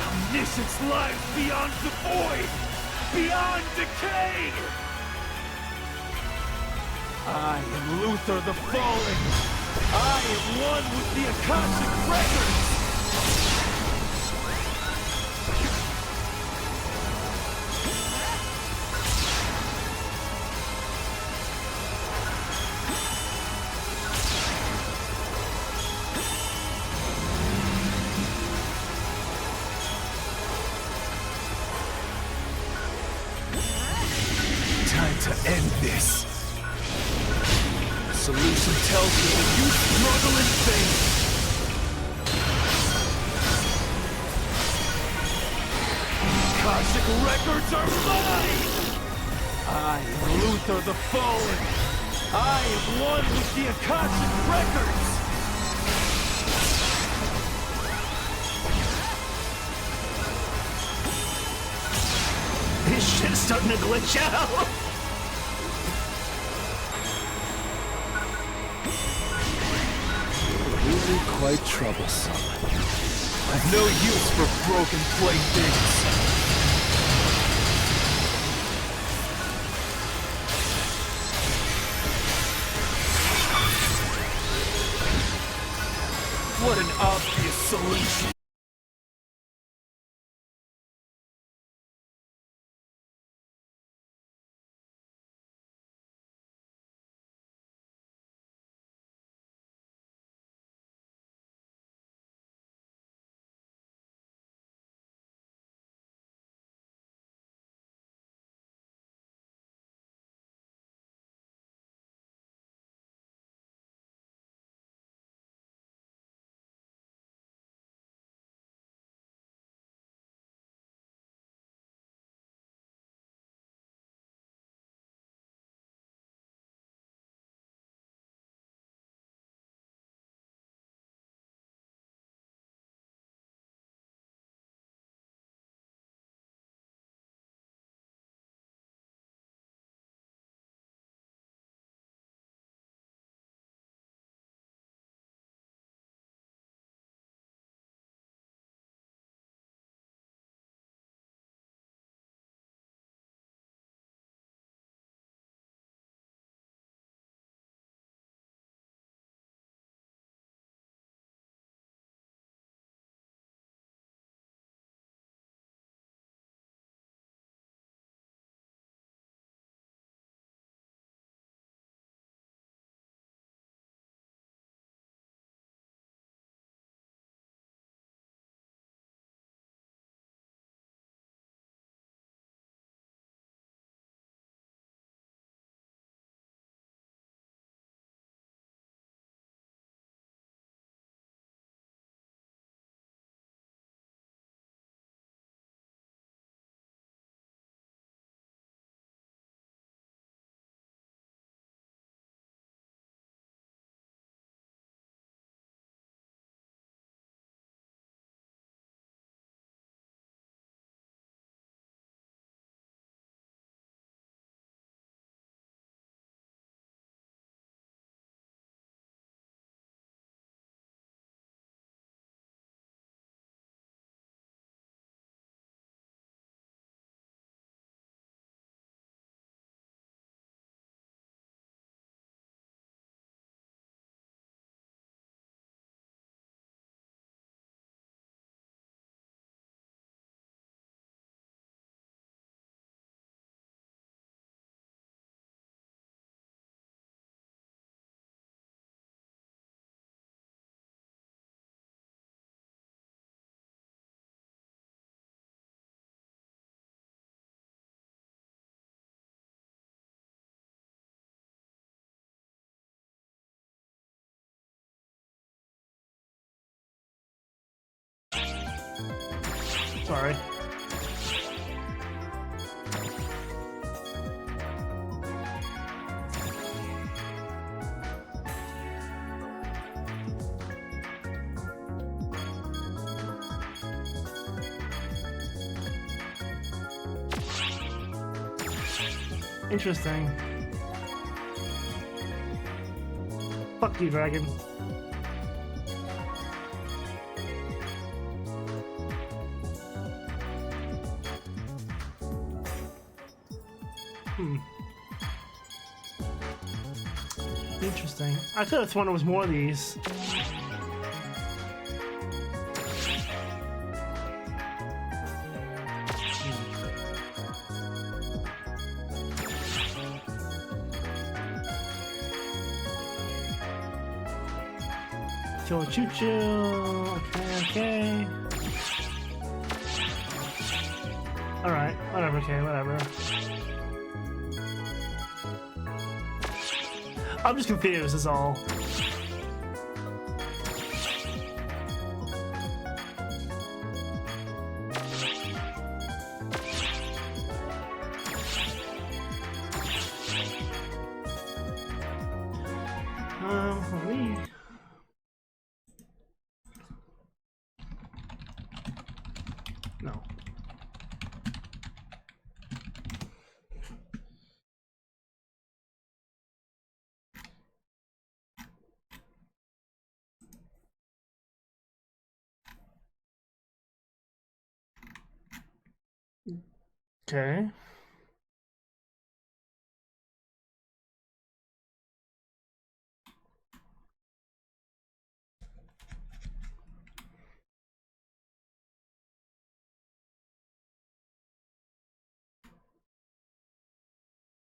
Omniscience lies beyond the void! Beyond decay! I am Luther the Fallen! I am one with the Akashic Records! Time to end this. Solution tells me that you struggle in vain. Akashic records are mine! I am Luther the Fallen. I am one with the Akashic records!
This shit's starting to glitch out.
Really quite troublesome.
I've no use for broken playthings. What an obvious solution.
Sorry. Interesting. Fuck you, dragon. Interesting. I could have sworn there was more of these. Choo choo choo. Okay. Alright, whatever, okay, whatever. I'm just confused, is all. We... No. Okay.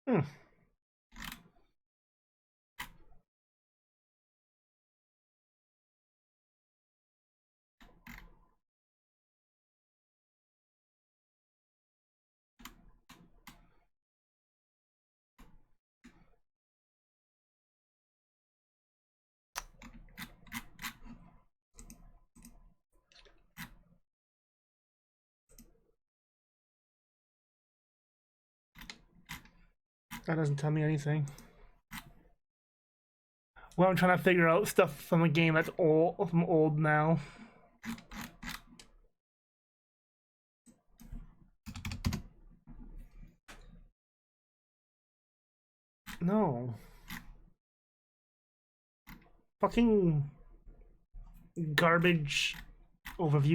Hmm. That doesn't tell me anything. Well, I'm trying to figure out stuff from a game that's old now. No. Fucking garbage overview.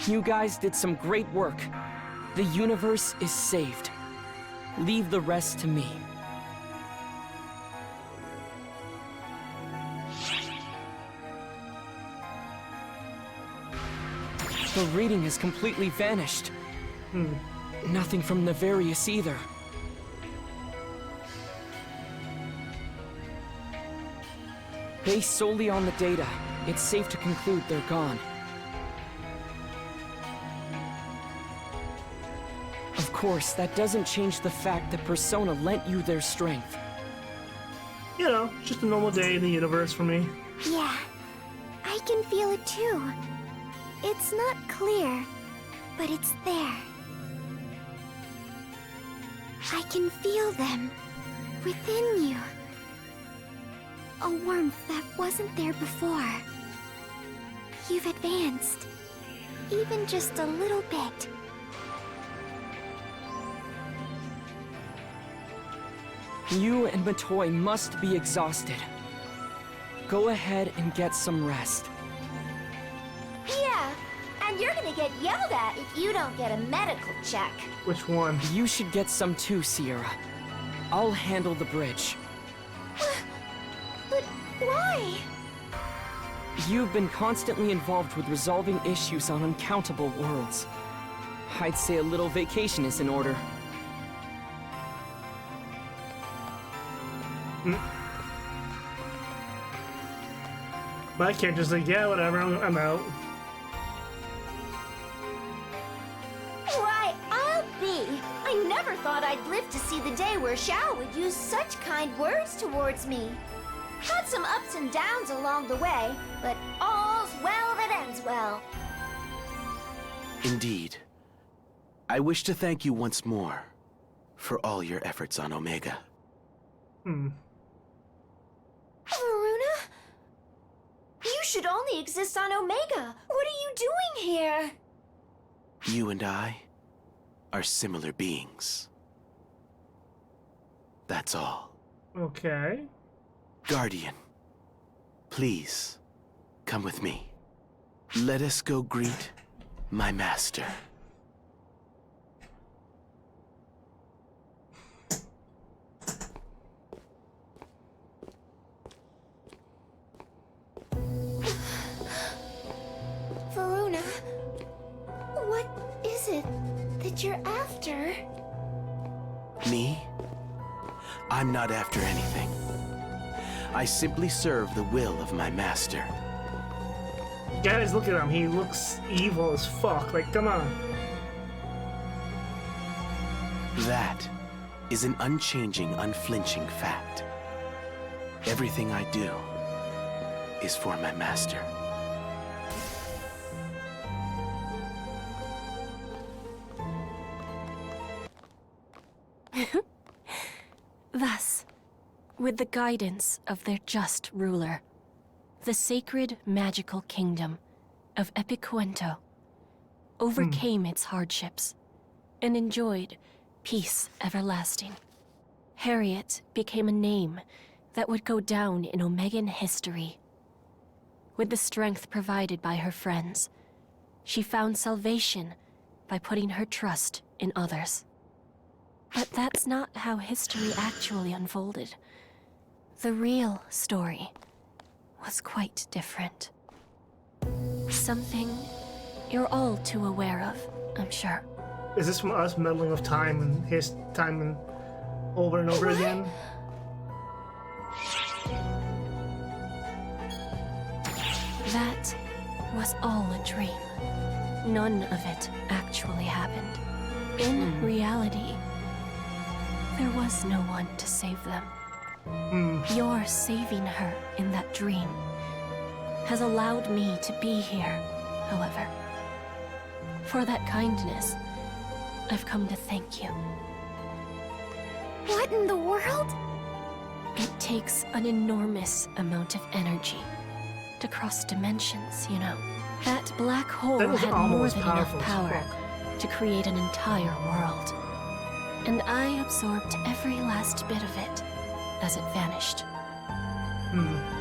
You guys did some great work. The universe is saved. Leave the rest to me. The reading has completely vanished. Nothing from Nefarious either. Based solely on the data, it's safe to conclude they're gone. Of course, that doesn't change the fact that Persona lent you their strength.
You know, just a normal day in the universe for me.
Yeah, I can feel it too. It's not clear, but it's there. I can feel them within you. A warmth that wasn't there before. You've advanced, even just a little bit.
You and Matoi must be exhausted. Go ahead and get some rest.
Yeah, and you're gonna get yelled at if you don't get a medical check.
Which one?
You should get some too, Sierra. I'll handle the bridge.
But why?
You've been constantly involved with resolving issues on uncountable worlds. I'd say a little vacation is in order.
My character's like, yeah, whatever, I'm out.
Why, I'll be. I never thought I'd live to see the day where Xiao would use such kind words towards me. Had some ups and downs along the way, but all's well that ends well.
Indeed. I wish to thank you once more for all your efforts on Omega.
Varuna? You should only exist on Omega. What are you doing here?
You and I are similar beings. That's all.
Okay.
Guardian, please, come with me. Let us go greet my master.
Varuna, what is it that you're after?
Me? I'm not after anything. I simply serve the will of my master.
Guys, look at him. He looks evil as fuck. Like, come on.
That is an unchanging, unflinching fact. Everything I do is for my master.
Thus, with the guidance of their just ruler, the sacred magical kingdom of pt20 overcame its hardships and enjoyed peace everlasting. Harriet became a name that would go down in Omegan history. With the strength provided by her friends, she found salvation by putting her trust in others. But that's not how history actually unfolded. The real story was quite different. Something you're all too aware of, I'm sure.
Is this from us meddling with time and his time and over again?
That was all a dream. None of it actually happened. In reality, there was no one to save them. Your saving her in that dream has allowed me to be here, however. For that kindness, I've come to thank you.
What in the world?
It takes an enormous amount of energy to cross dimensions, you know. That black hole had more than enough power to create an entire world. And I absorbed every last bit of it as it vanished.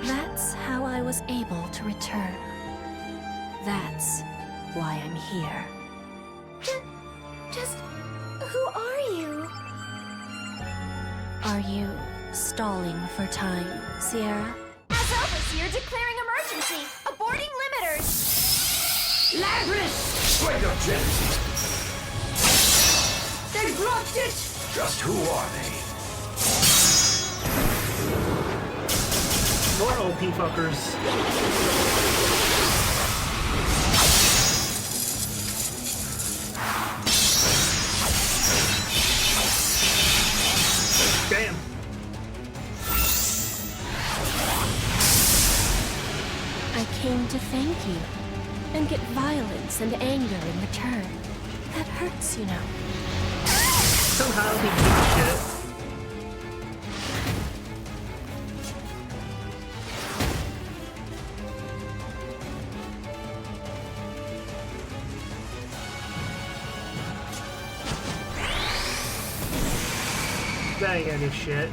That's how I was able to return. That's why I'm here.
Just who are you?
Are you stalling for time, Sierra?
As here declaring emergency! Aborting limiters!
Lazarus!
Wait up, Jen.
They blocked it!
Just who are they?
More OP fuckers. Damn.
I came to thank you and get violence and anger in return. That hurts, you know.
Somehow he gives shit. That ain't gonna do shit.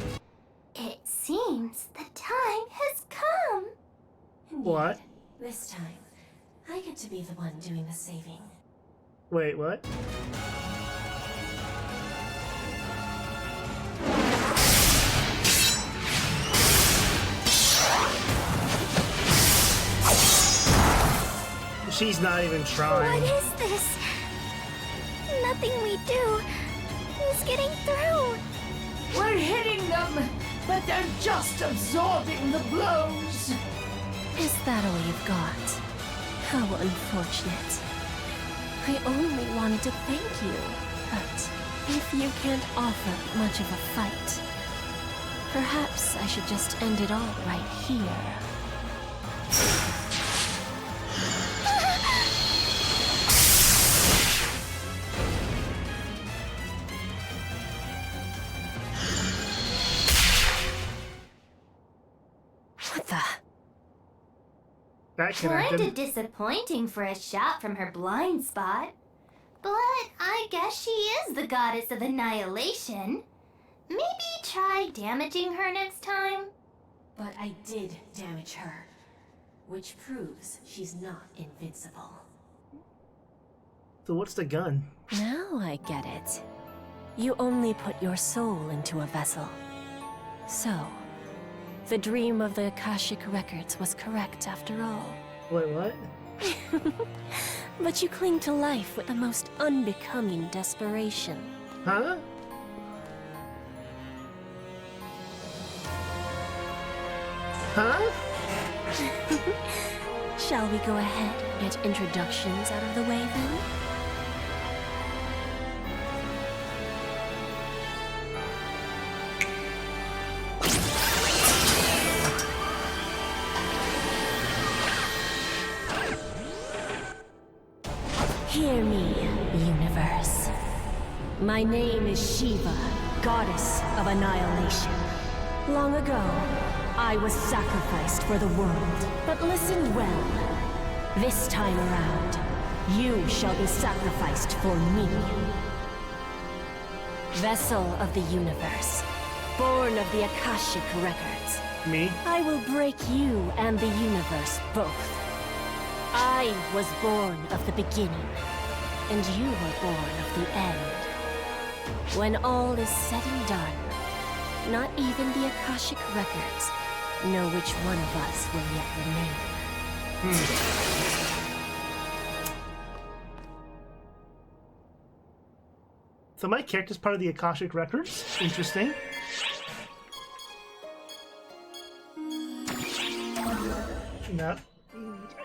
It seems the time has come.
What?
This time, I get to be the one doing the saving.
Wait, what? She's not even trying.
What is this? Nothing we do is getting through.
We're hitting them, but they're just absorbing the blows.
Is that all you've got? How unfortunate. I only wanted to thank you, but if you can't offer much of a fight, perhaps I should just end it all right here. What the?
That connected.
Kinda disappointing for a shot from her blind spot. But I guess she is the goddess of annihilation. Maybe try damaging her next time?
But I did damage her, which proves she's not invincible.
So what's the gun?
Now I get it. You only put your soul into a vessel. So, the dream of the Akashic Records was correct after all.
Wait, what?
But you cling to life with the most unbecoming desperation.
Huh? Huh?
Shall we go ahead and get introductions out of the way then? Hear me, universe. My name is Shiva, goddess of annihilation. Long ago, I was sacrificed for the world. But listen well. This time around, you shall be sacrificed for me. Vessel of the universe, born of the Akashic Records.
Me?
I will break you and the universe both. I was born of the beginning, and you were born of the end. When all is said and done, not even the Akashic Records know which one of us will yet remain.
So my character's part of the Akashic Records? Interesting. No.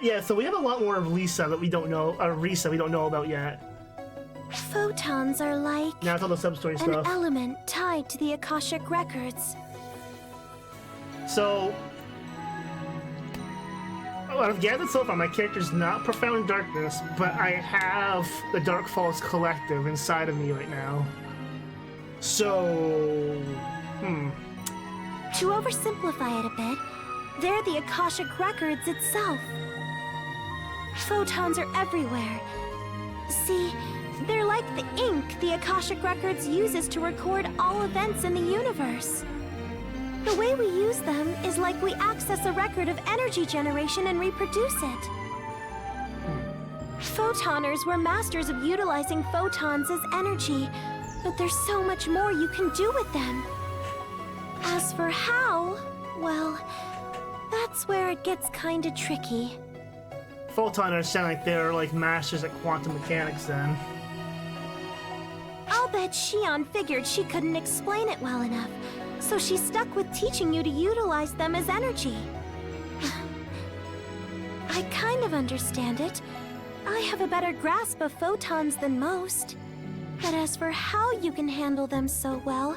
Yeah, so we have a lot more of Lisa that we don't know, or Risa we don't know about yet.
Photons are like
Now it's all the sub-story
an
stuff.
element tied to the Akashic Records.
So, what I've gathered so far, my character's not Profound Darkness, but I have the Dark Falls Collective inside of me right now. So,
To oversimplify it a bit, they're the Akashic Records itself. Photons are everywhere. See, they're like the ink the Akashic Records uses to record all events in the universe. The way we use them is like we access a record of energy generation and reproduce it. Photoners were masters of utilizing photons as energy, but there's so much more you can do with them. As for how, well, that's where it gets kinda tricky.
Photoners sound like they're like masters at quantum mechanics then.
I'll bet Shion figured she couldn't explain it well enough, so she stuck with teaching you to utilize them as energy. I kind of understand it. I have a better grasp of photons than most. But as for how you can handle them so well,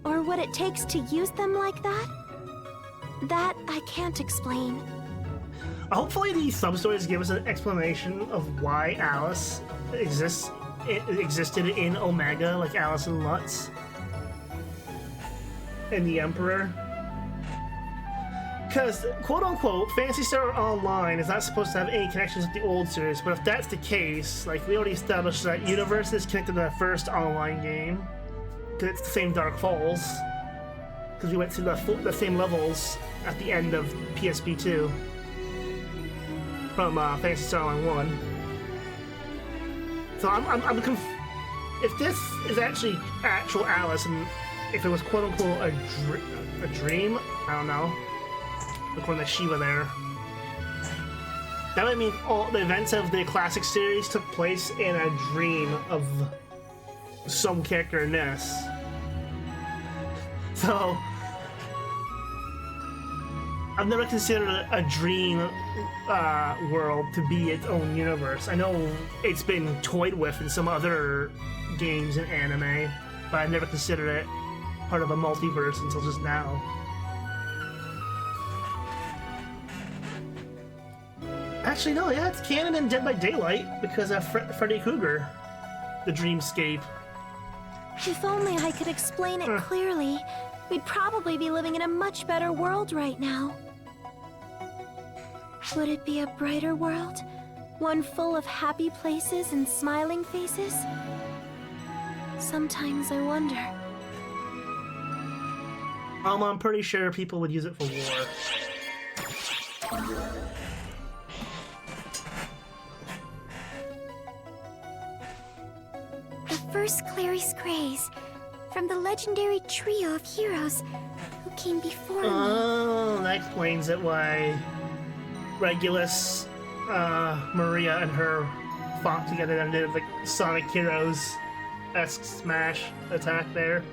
or what it takes to use them like that I can't explain.
Hopefully these sub-stories give us an explanation of why Alice existed in Omega, like Alice and Lutz. And the Emperor. Because, quote-unquote, Phantasy Star Online is not supposed to have any connections with the old series, but if that's the case, like, we already established that Universe is connected to the first online game, because it's the same Dark Falls, because we went through the same levels at the end of PSP 2 from Phantasy Star Online 1. So if this is actually actual Alice, and if it was quote-unquote a dream, I don't know, according to Shiva there, that would mean all the events of the classic series took place in a dream of some character in this. So, I've never considered a dream world to be its own universe. I know it's been toyed with in some other games and anime, but I've never considered it part of a multiverse until just now. Actually, no, yeah, it's canon in Dead by Daylight because of Freddy Krueger, the dreamscape.
If only I could explain it clearly, we'd probably be living in a much better world right now. Would it be a brighter world? One full of happy places and smiling faces? Sometimes I wonder.
I'm pretty sure people would use it for war.
The first Clarice Craze, from the legendary trio of heroes who came before me.
Oh, that explains it why Regulus, Maria, and her fought together and did the Sonic Heroes-esque smash attack there.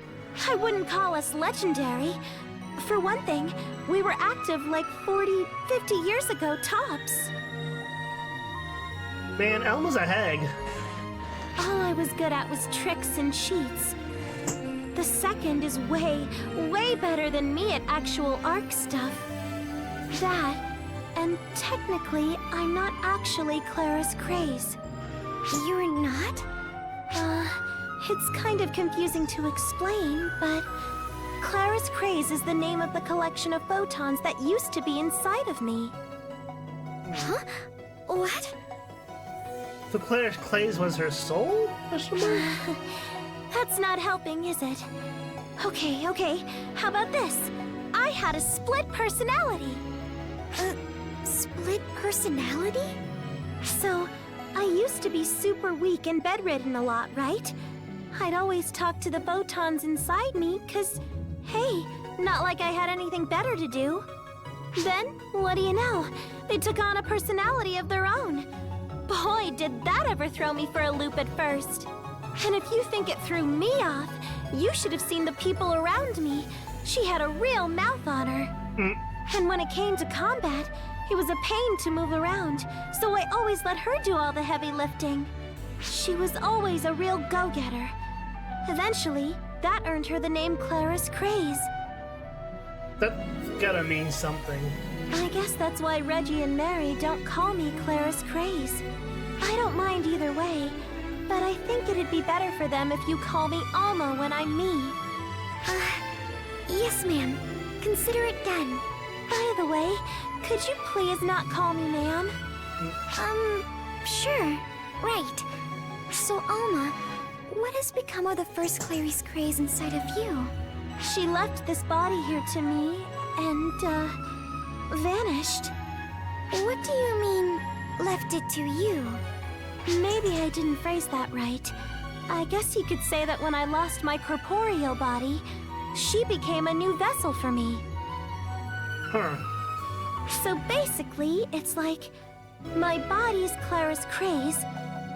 I wouldn't call us legendary. For one thing, we were active like 40, 50 years ago tops.
Man, Elma's a hag.
All I was good at was tricks and cheats. The second is way, way better than me at actual arc stuff. That, and technically, I'm not actually Clarice Craze. You're not? It's kind of confusing to explain, but Clarice Craze is the name of the collection of photons that used to be inside of me. Huh? What?
So Clarice Craze was her soul?
That's not helping, is it? Okay, how about this? I had a split personality. Split personality? So, I used to be super weak and bedridden a lot, right? I'd always talk to the photons inside me, 'cause, hey, not like I had anything better to do. Then, what do you know? They took on a personality of their own. Boy, did that ever throw me for a loop at first. And if you think it threw me off, you should have seen the people around me. She had a real mouth on her. And when it came to combat, it was a pain to move around, so I always let her do all the heavy lifting. She was always a real go-getter. Eventually, that earned her the name Clarice Craze.
That's gotta mean something.
I guess that's why Reggie and Mary don't call me Clarice Craze. I don't mind either way, but I think it'd be better for them if you call me Alma when I'm me. Yes, ma'am. Consider it done. By the way, could you please not call me ma'am? Sure. Right. So, Alma, what has become of the first Clarice Craze inside of you? She left this body here to me, and, vanished. What do you mean, left it to you? Maybe I didn't phrase that right. I guess you could say that when I lost my corporeal body, she became a new vessel for me.
Huh.
So basically, it's like my body's Claris Craze,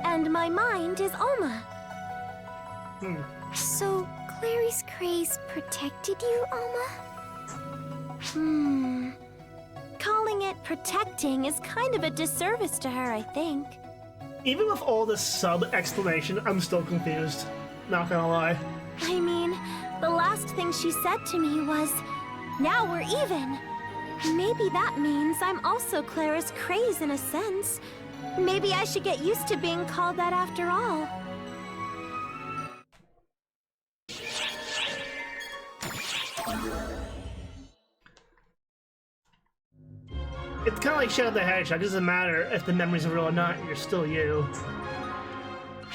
and my mind is Alma. So Clarice Craze protected you, Alma? Calling it protecting is kind of a disservice to her, I think.
Even with all this sub-explanation, I'm still confused. Not gonna lie.
I mean, the last thing she said to me was, "Now we're even." Maybe that means I'm also Claris Craze in a sense. Maybe I should get used to being called that after all.
It's kind of like Shadow the Hedgehog. It doesn't matter if the memories are real or not, you're still you.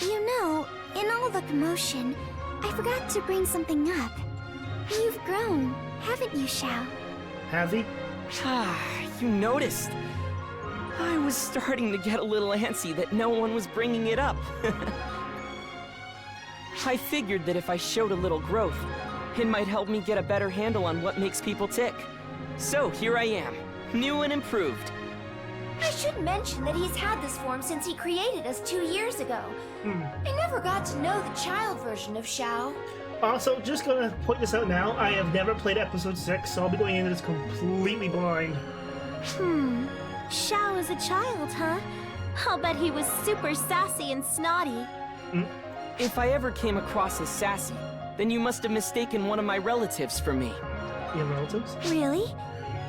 You know, in all the commotion, I forgot to bring something up. You've grown, haven't you, Xiao?
Have he?
You noticed. I was starting to get a little antsy that no one was bringing it up. I figured that if I showed a little growth, it might help me get a better handle on what makes people tick. So here I am, new and improved.
I should mention that he's had this form since he created us 2 years ago. I never got to know the child version of Xiao.
Also, just gonna point this out now, I have never played episode 6, so I'll be going into this completely blind.
Xiao is a child, huh? I'll bet he was super sassy and snotty.
If I ever came across as sassy, then you must have mistaken one of my relatives for me.
Your relatives?
Really?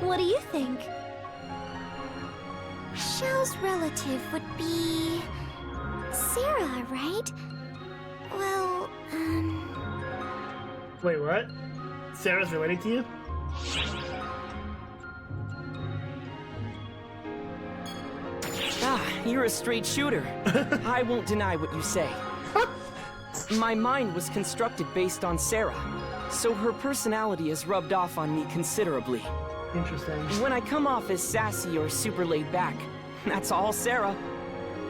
What do you think? Xiao's relative would be... Sarah, right? Well,
Wait, what? Sarah's related to you?
You're a straight shooter. I won't deny what you say. My mind was constructed based on Sarah, so her personality has rubbed off on me considerably.
Interesting.
When I come off as sassy or super laid back, that's all Sarah.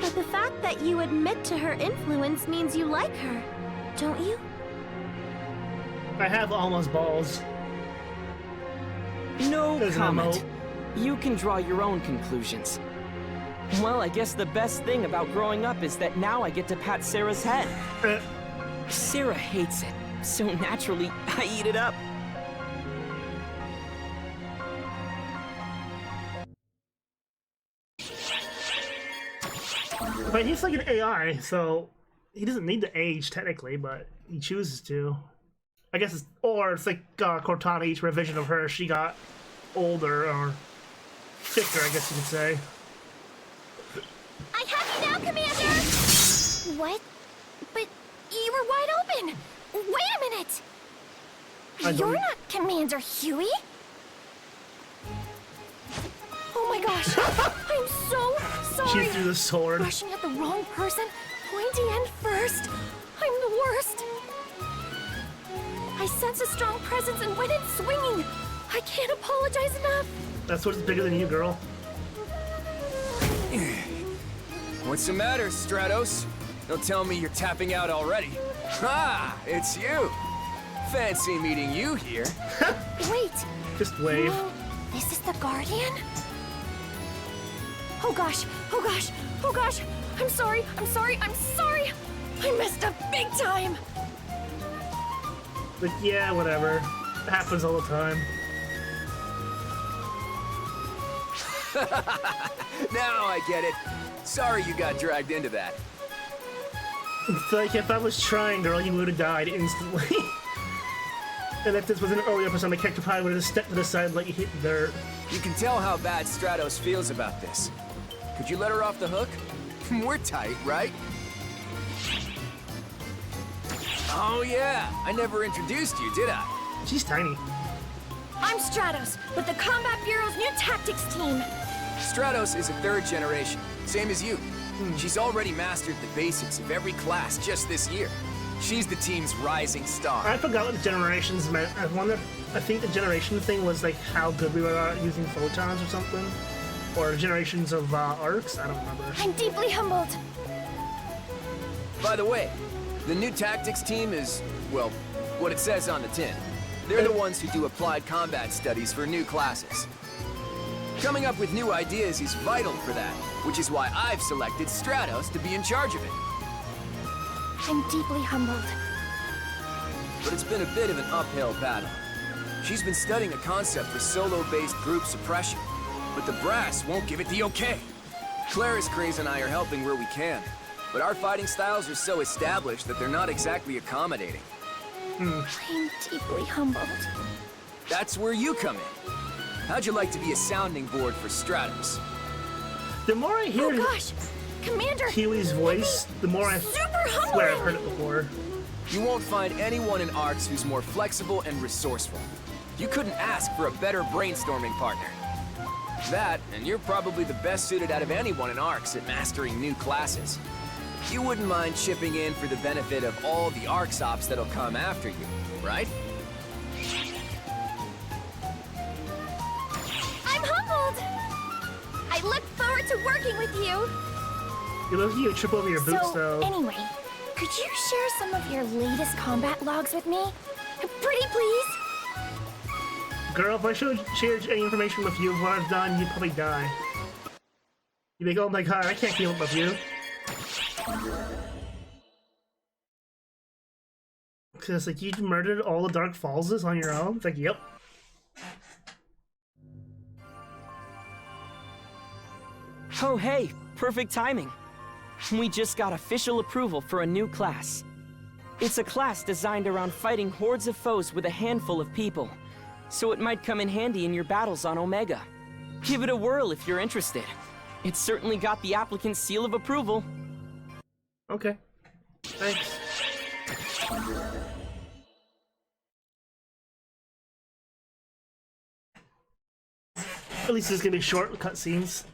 but the fact that you admit to her influence means you like her, don't you?
I have almost balls.
No
There's an
comment.
emote.
You can draw your own conclusions. Well, I guess the best thing about growing up is that now I get to pat Sarah's head. Sarah hates it, so naturally, I eat it up.
But he's like an AI, so he doesn't need to age technically, but he chooses to. I guess it's, or it's like Cortana, each revision of her, she got older or thicker, I guess you could say.
I have you now, Commander! What? But you were wide open! Wait a minute! You're not Commander Huey? Oh my gosh! I'm so sorry!
She threw the sword.
Rushing at the wrong person, pointy end first. I'm the worst. I sense a strong presence and went in swinging. I can't apologize enough.
That sword's bigger than you, girl.
What's the matter, Stratos? Don't tell me you're tapping out already. Ha! It's you! Fancy meeting you here.
Wait.
Just wave.
No, this is the Guardian? Oh gosh, oh gosh, oh gosh. I'm sorry, I'm sorry, I'm sorry. I messed up big time.
But yeah, whatever. It happens all the time.
Now I get it. Sorry you got dragged into that.
It's like if I was trying, girl, you would have died instantly. And if this was an earlier episode, my character probably would have stepped to the side and let you hit dirt.
You can tell how bad Stratos feels about this. Could you let her off the hook? We're tight, right? Oh yeah, I never introduced you, did I?
She's tiny.
I'm Stratos, with the Combat Bureau's new tactics team.
Stratos is a third generation, same as you. She's already mastered the basics of every class just this year. She's the team's rising star.
I forgot what the generations meant. I think the generation thing was like how good we were at using photons or something. Or generations of arcs, I don't remember.
I'm deeply humbled.
By the way, the new tactics team is, well, what it says on the tin. They're the ones who do applied combat studies for new classes. Coming up with new ideas is vital for that, which is why I've selected Stratos to be in charge of it.
I'm deeply humbled.
But it's been a bit of an uphill battle. She's been studying a concept for solo-based group suppression, but the brass won't give it the okay. Claris, Craze, and I are helping where we can, but our fighting styles are so established that they're not exactly accommodating.
I'm deeply humbled.
That's where you come in. How'd you like to be a sounding board for Stratos?
The more I hear
Commander!
Kiwi's voice, the more I swear I've heard it before.
You won't find anyone in ARCS who's more flexible and resourceful. You couldn't ask for a better brainstorming partner. That, and you're probably the best suited out of anyone in ARCS at mastering new classes. You wouldn't mind chipping in for the benefit of all the ARCS ops that'll come after you, right?
I'm humbled! I look forward to working with you!
You look you trip over your boots,
So,
though.
anyway, could you share some of your latest combat logs with me? Pretty please?
Girl, if I shared any information with you of what I've done, you'd probably die. You'd be like, oh my god, I can't keep up with you. Because, like, you murdered all the Dark Fallses on your own? It's like, yep.
Oh hey, perfect timing. We just got official approval for a new class. It's a class designed around fighting hordes of foes with a handful of people, so it might come in handy in your battles on Omega. Give it a whirl if you're interested. It's certainly got the applicant's seal of approval.
Okay. Thanks. At least it's gonna be short cutscenes.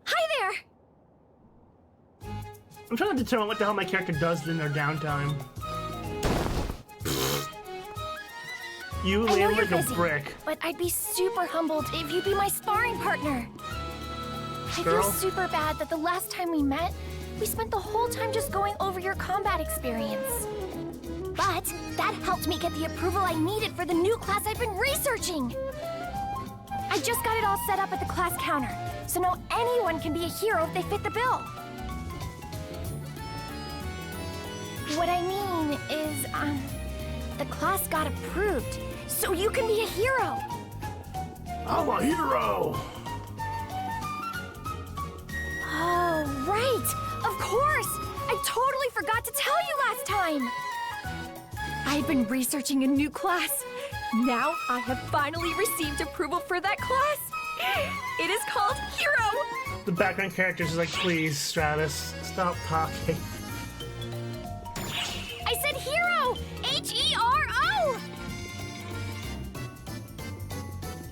Hi there!
I'm trying to determine what the hell my character does in their downtime. You
I know
land
you're
like a
busy,
brick.
but I'd be super humbled if you'd be my sparring partner. I feel super bad that the last time we met, we spent the whole time just going over your combat experience. But that helped me get the approval I needed for the new class I've been researching. I just got it all set up at the class counter, so now anyone can be a hero if they fit the bill. What I mean is, the class got approved, so you can be a hero.
I'm a hero!
Oh, right! Of course! I totally forgot to tell you last time! I've been researching a new class. Now I have finally received approval for that class. It is called Hero!
The background characters is like, please, Stratus, stop talking.
I said Hero! H-E-R-O!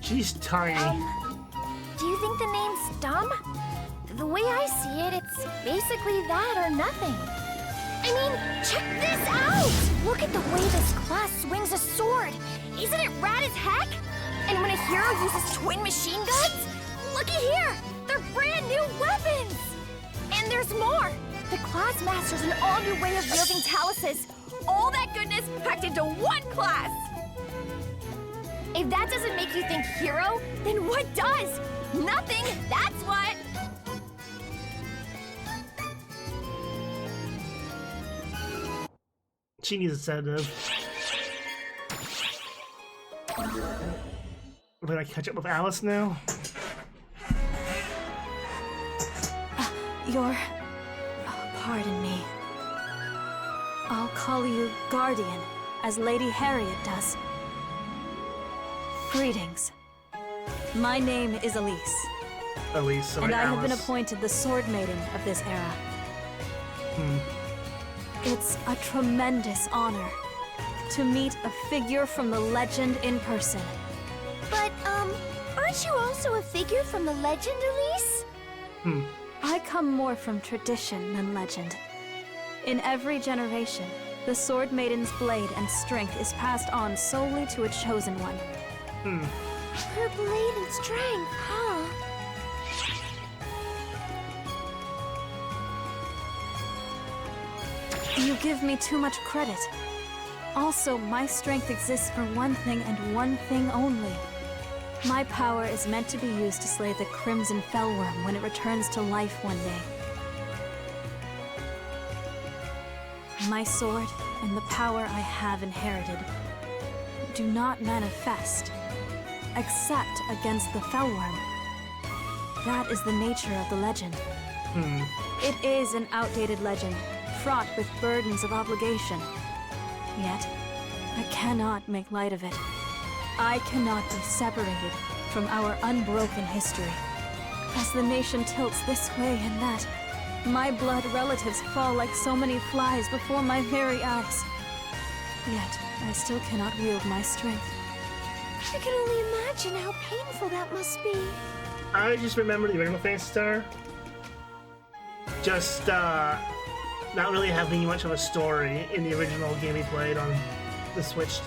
She's tiny.
Do you think the name's dumb? The way I see it, it's basically that or nothing. I mean, check this out! Look at the way this class swings a sword. Isn't it rad as heck? And when a hero uses twin machine guns, looky here! They're brand new weapons! And there's more! The class masters an all-new way of wielding taluses. All that goodness packed into one class! If that doesn't make you think hero, then what does? Nothing, that's what!
She needs a sedative. But I catch up with Alice now?
Pardon me. I'll call you Guardian, as Lady Harriet does. Greetings. My name is Elise.
Elise, sorry,
and I have been
Alice.
appointed the Sword Maiden of this era. It's a tremendous honor to meet a figure from the legend in person.
But, aren't you also a figure from the legend, Elise?
I come more from tradition than legend. In every generation, the Sword Maiden's blade and strength is passed on solely to a chosen one.
Her blade and strength, huh?
You give me too much credit. Also, my strength exists for one thing and one thing only. My power is meant to be used to slay the Crimson Fellworm when it returns to life one day. My sword and the power I have inherited do not manifest, except against the Fellworm. That is the nature of the legend. It is an outdated legend, fraught with burdens of obligation. Yet, I cannot make light of it. I cannot be separated from our unbroken history. As the nation tilts this way and that, my blood relatives fall like so many flies before my very eyes. Yet, I still cannot wield my strength.
I can only imagine how painful that must be.
I just remember the original Phantasy Star. Just, not really having much of a story in the original game we played on the Switch.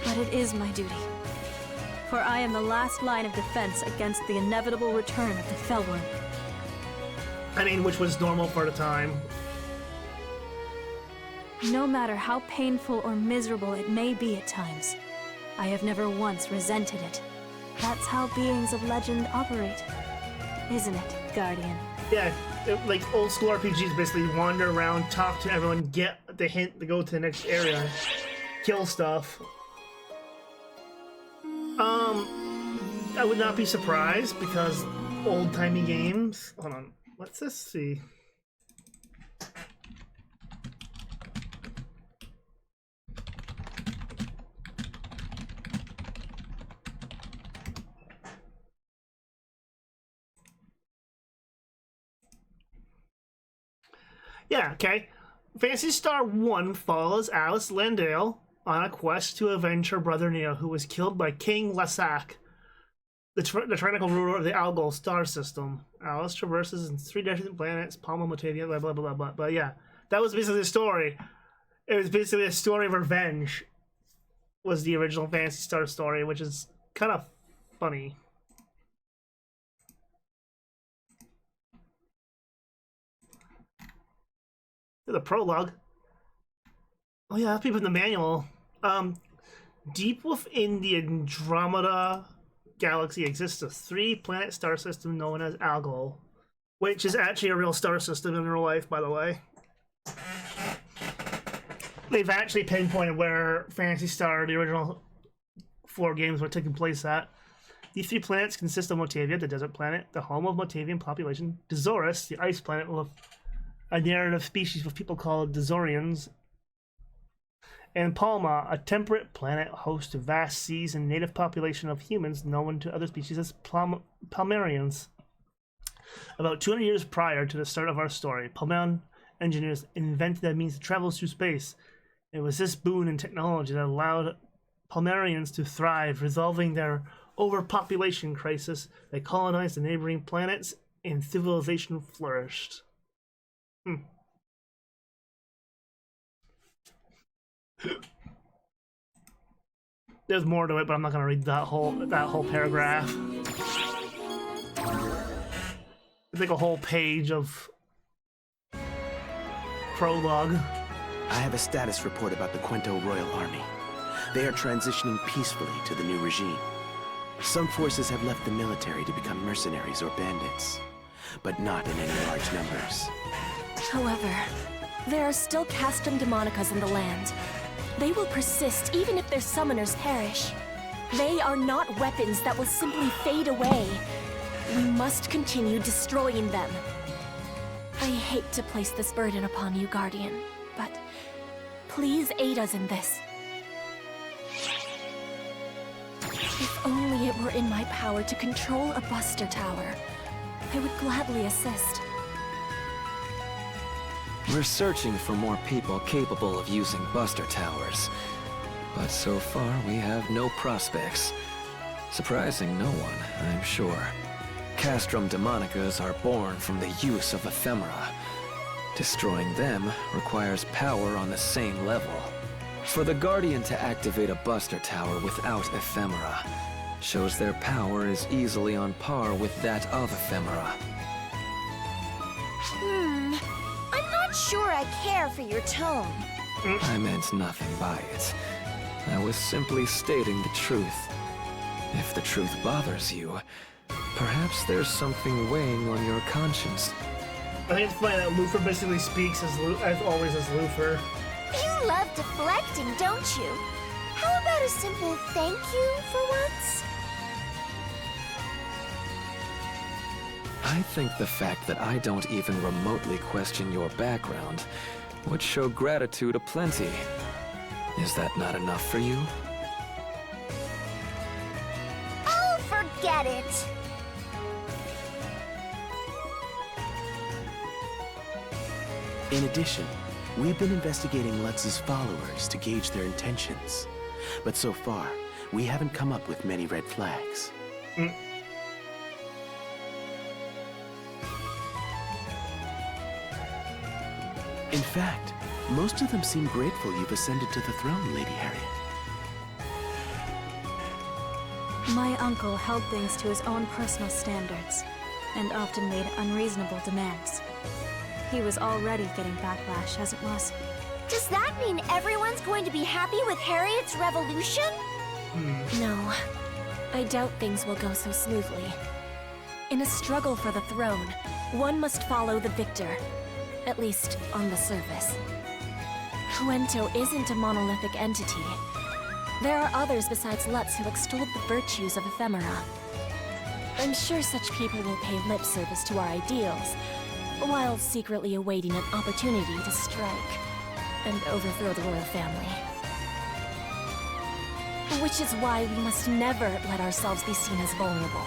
But it is my duty. For I am the last line of defense against the inevitable return of the Fellworm.
I mean, which was normal for the time.
No matter how painful or miserable it may be at times, I have never once resented it. That's how beings of legend operate, isn't it, Guardian?
Yeah, like old school RPGs basically wander around, talk to everyone, get the hint to go to the next area, kill stuff. I would not be surprised because old-timey games. Hold on, let's just see. Yeah, okay. Phantasy Star 1 follows Alice Landale on a quest to avenge her brother Neo, who was killed by King Lasak, the tyrannical ruler of the Algol star system. Alice traverses in 3 different planets, Palma, Motavia, blah, blah, blah, blah. But yeah, that was basically the story. It was basically a story of revenge, was the original Phantasy Star story, which is kind of funny. The prologue. Oh yeah, people in the manual. Deep within the Andromeda galaxy exists a 3-planet star system known as Algol, which is actually a real star system in real life, by the way. They've actually pinpointed where Phantasy Star, the original 4 games, were taking place at. These 3 planets consist of Motavia, the desert planet, the home of Motavian population, Dezorus, the ice planet with a narrative species of people called Dezorians, and Palma, a temperate planet host to vast seas and native population of humans known to other species as Palmarians. About 200 years prior to the start of our story, Palman engineers invented a means to travel through space. It was this boon in technology that allowed Palmarians to thrive, resolving their overpopulation crisis. They colonized the neighboring planets, and civilization flourished. There's more to it, but I'm not gonna read that whole paragraph. It's like a whole page of prologue.
I have a status report about the Quento Royal Army. They are transitioning peacefully to the new regime. Some forces have left the military to become mercenaries or bandits, but not in any large numbers.
However, there are still Castrum Demonicas in the land. They will persist even if their summoners perish. They are not weapons that will simply fade away. We must continue destroying them. I hate to place this burden upon you, Guardian, but please aid us in this. If only it were in my power to control a Buster Tower, I would gladly assist.
We're searching for more people capable of using Buster Towers. But so far, we have no prospects. Surprising no one, I'm sure. Castrum Demonicas are born from the use of ephemera. Destroying them requires power on the same level. For the Guardian to activate a Buster Tower without ephemera shows their power is easily on par with that of ephemera.
I'm not sure I care for your tone.
I meant nothing by it. I was simply stating the truth. If the truth bothers you, perhaps there's something weighing on your conscience.
I think it's funny that Luther basically speaks as always as Luther.
You love deflecting, don't you? How about a simple thank you for once?
I think the fact that I don't even remotely question your background would show gratitude aplenty. Is that not enough for you?
Oh, forget it!
In addition, we've been investigating Lutz's followers to gauge their intentions. But so far, we haven't come up with many red flags. In fact, most of them seem grateful you've ascended to the throne, Lady Harriet.
My uncle held things to his own personal standards, and often made unreasonable demands. He was already getting backlash as it was.
Does that mean everyone's going to be happy with Harriet's revolution?
No. I doubt things will go so smoothly. In a struggle for the throne, one must follow the victor. At least, on the surface. Cuento isn't a monolithic entity. There are others besides Lutz who extolled the virtues of ephemera. I'm sure such people will pay lip service to our ideals, while secretly awaiting an opportunity to strike and overthrow the royal family. Which is why we must never let ourselves be seen as vulnerable.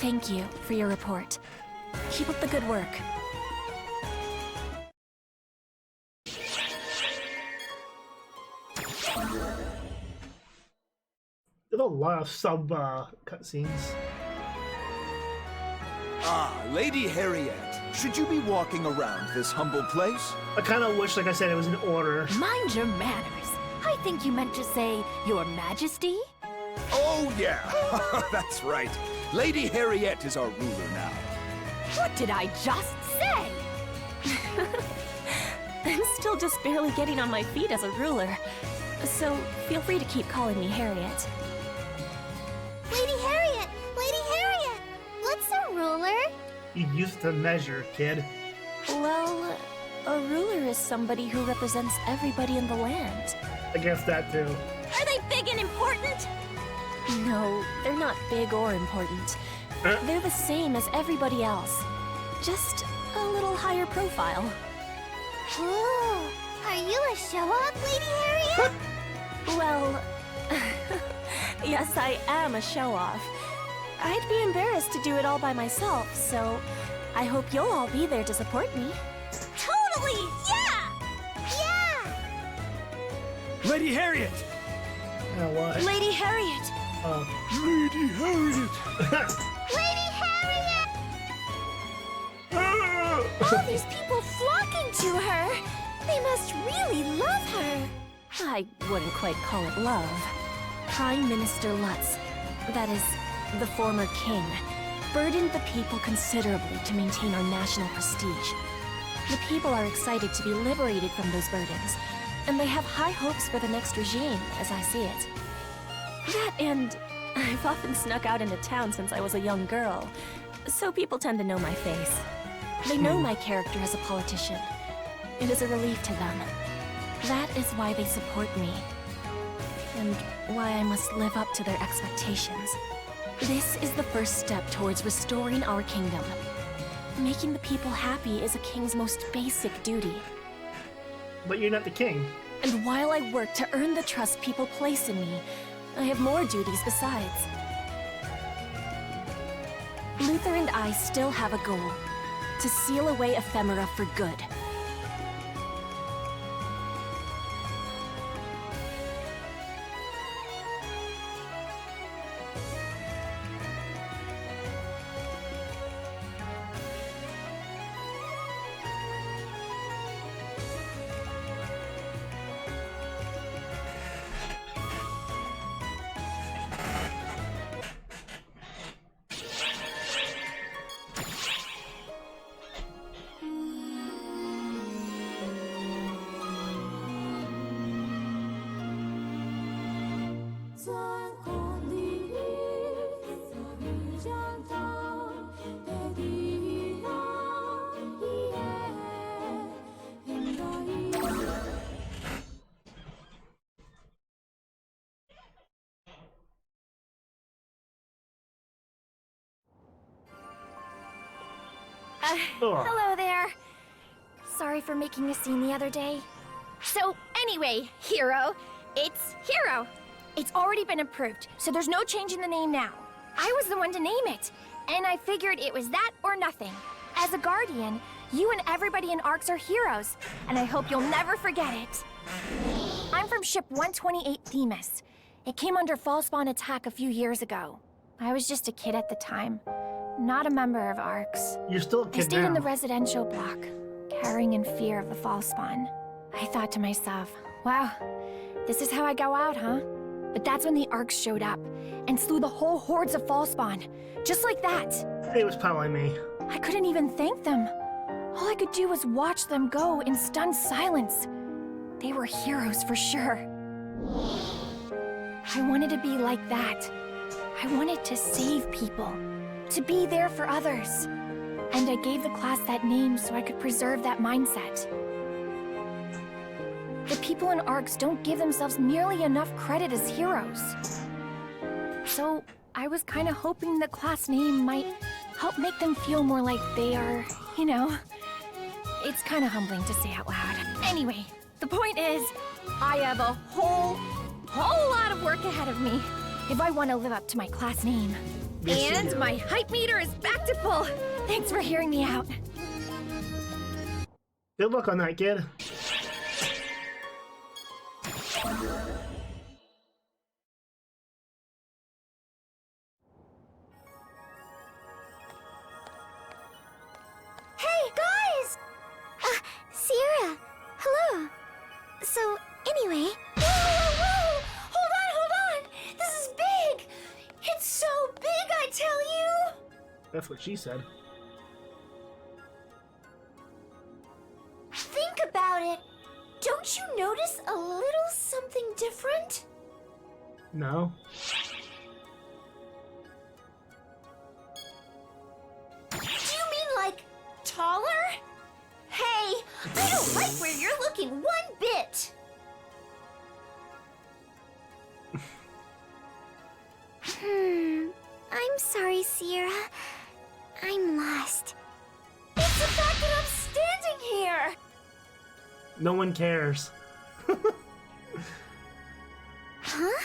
Thank you for your report. Keep up the good work.
There's a lot of sub cutscenes.
Ah, Lady Harriet, should you be walking around this humble place?
I kind of wish, like I said, it was in order.
Mind your manners. I think you meant to say, Your Majesty?
Oh, yeah. That's right. Lady Harriet is our ruler now.
What did I just say?
I'm still just barely getting on my feet as a ruler, so feel free to keep calling me Harriet.
Lady Harriet! Lady Harriet! What's a ruler?
You used to measure, kid.
Well, a ruler is somebody who represents everybody in the land.
I guess that too.
Are they big and important?
No, they're not big or important. They're the same as everybody else. Just a little higher profile.
Ooh, are you a show-off, Lady Harriet?
Well, yes, I am a show-off. I'd be embarrassed to do it all by myself, so I hope you'll all be there to support me.
Totally! Yeah! Yeah!
Lady Harriet!
What?
Lady Harriet!
Oh.
Lady Harriet!
Lady Harriet! All these people flocking to her! They must really love her!
I wouldn't quite call it love. Prime Minister Lutz, that is, the former king, burdened the people considerably to maintain our national prestige. The people are excited to be liberated from those burdens, and they have high hopes for the next regime, as I see it. That and I've often snuck out into town since I was a young girl, so people tend to know my face. They know my character as a politician. It is a relief to them. That is why they support me, and why I must live up to their expectations. This is the first step towards restoring our kingdom. Making the people happy is a king's most basic duty.
But you're not the king.
And while I work to earn the trust people place in me, I have more duties besides. Luther and I still have a goal: to seal away ephemera for good.
Hello there. Sorry for making a scene the other day. So, anyway, Hero, it's Hero. It's already been approved, so there's no change in the name now. I was the one to name it, and I figured it was that or nothing. As a guardian, you and everybody in ARCS are heroes, and I hope you'll never forget it. I'm from ship 128 Themis. It came under fall spawn attack a few years ago. I was just a kid at the time, not a member of ARCS.
You're still a kid
I stayed in
now.
the residential block, cowering in fear of the fall spawn. I thought to myself, wow, this is how I go out, huh? But that's when the ARCS showed up and slew the whole hordes of fall spawn, just like that.
It was probably me.
I couldn't even thank them. All I could do was watch them go in stunned silence. They were heroes for sure. I wanted to be like that. I wanted to save people, to be there for others. And I gave the class that name so I could preserve that mindset. The people in ARCS don't give themselves nearly enough credit as heroes. So I was kind of hoping the class name might help make them feel more like they are, you know. It's kind of humbling to say out loud. Anyway, the point is, I have a whole lot of work ahead of me if I want to live up to my class name. And my hype meter is back to full. Thanks for hearing me out.
Good luck on that, kid.
Hey, guys! Sierra, hello. So, anyway... Whoa! Hold on! This is big! It's so big, I tell you!
That's what she said.
Think about it. Don't you notice a little something different?
No.
Do you mean like taller? Hey, I don't like where you're looking one bit. I'm sorry, Sierra. I'm lost. It's the fact that I'm standing here.
No one cares.
Huh?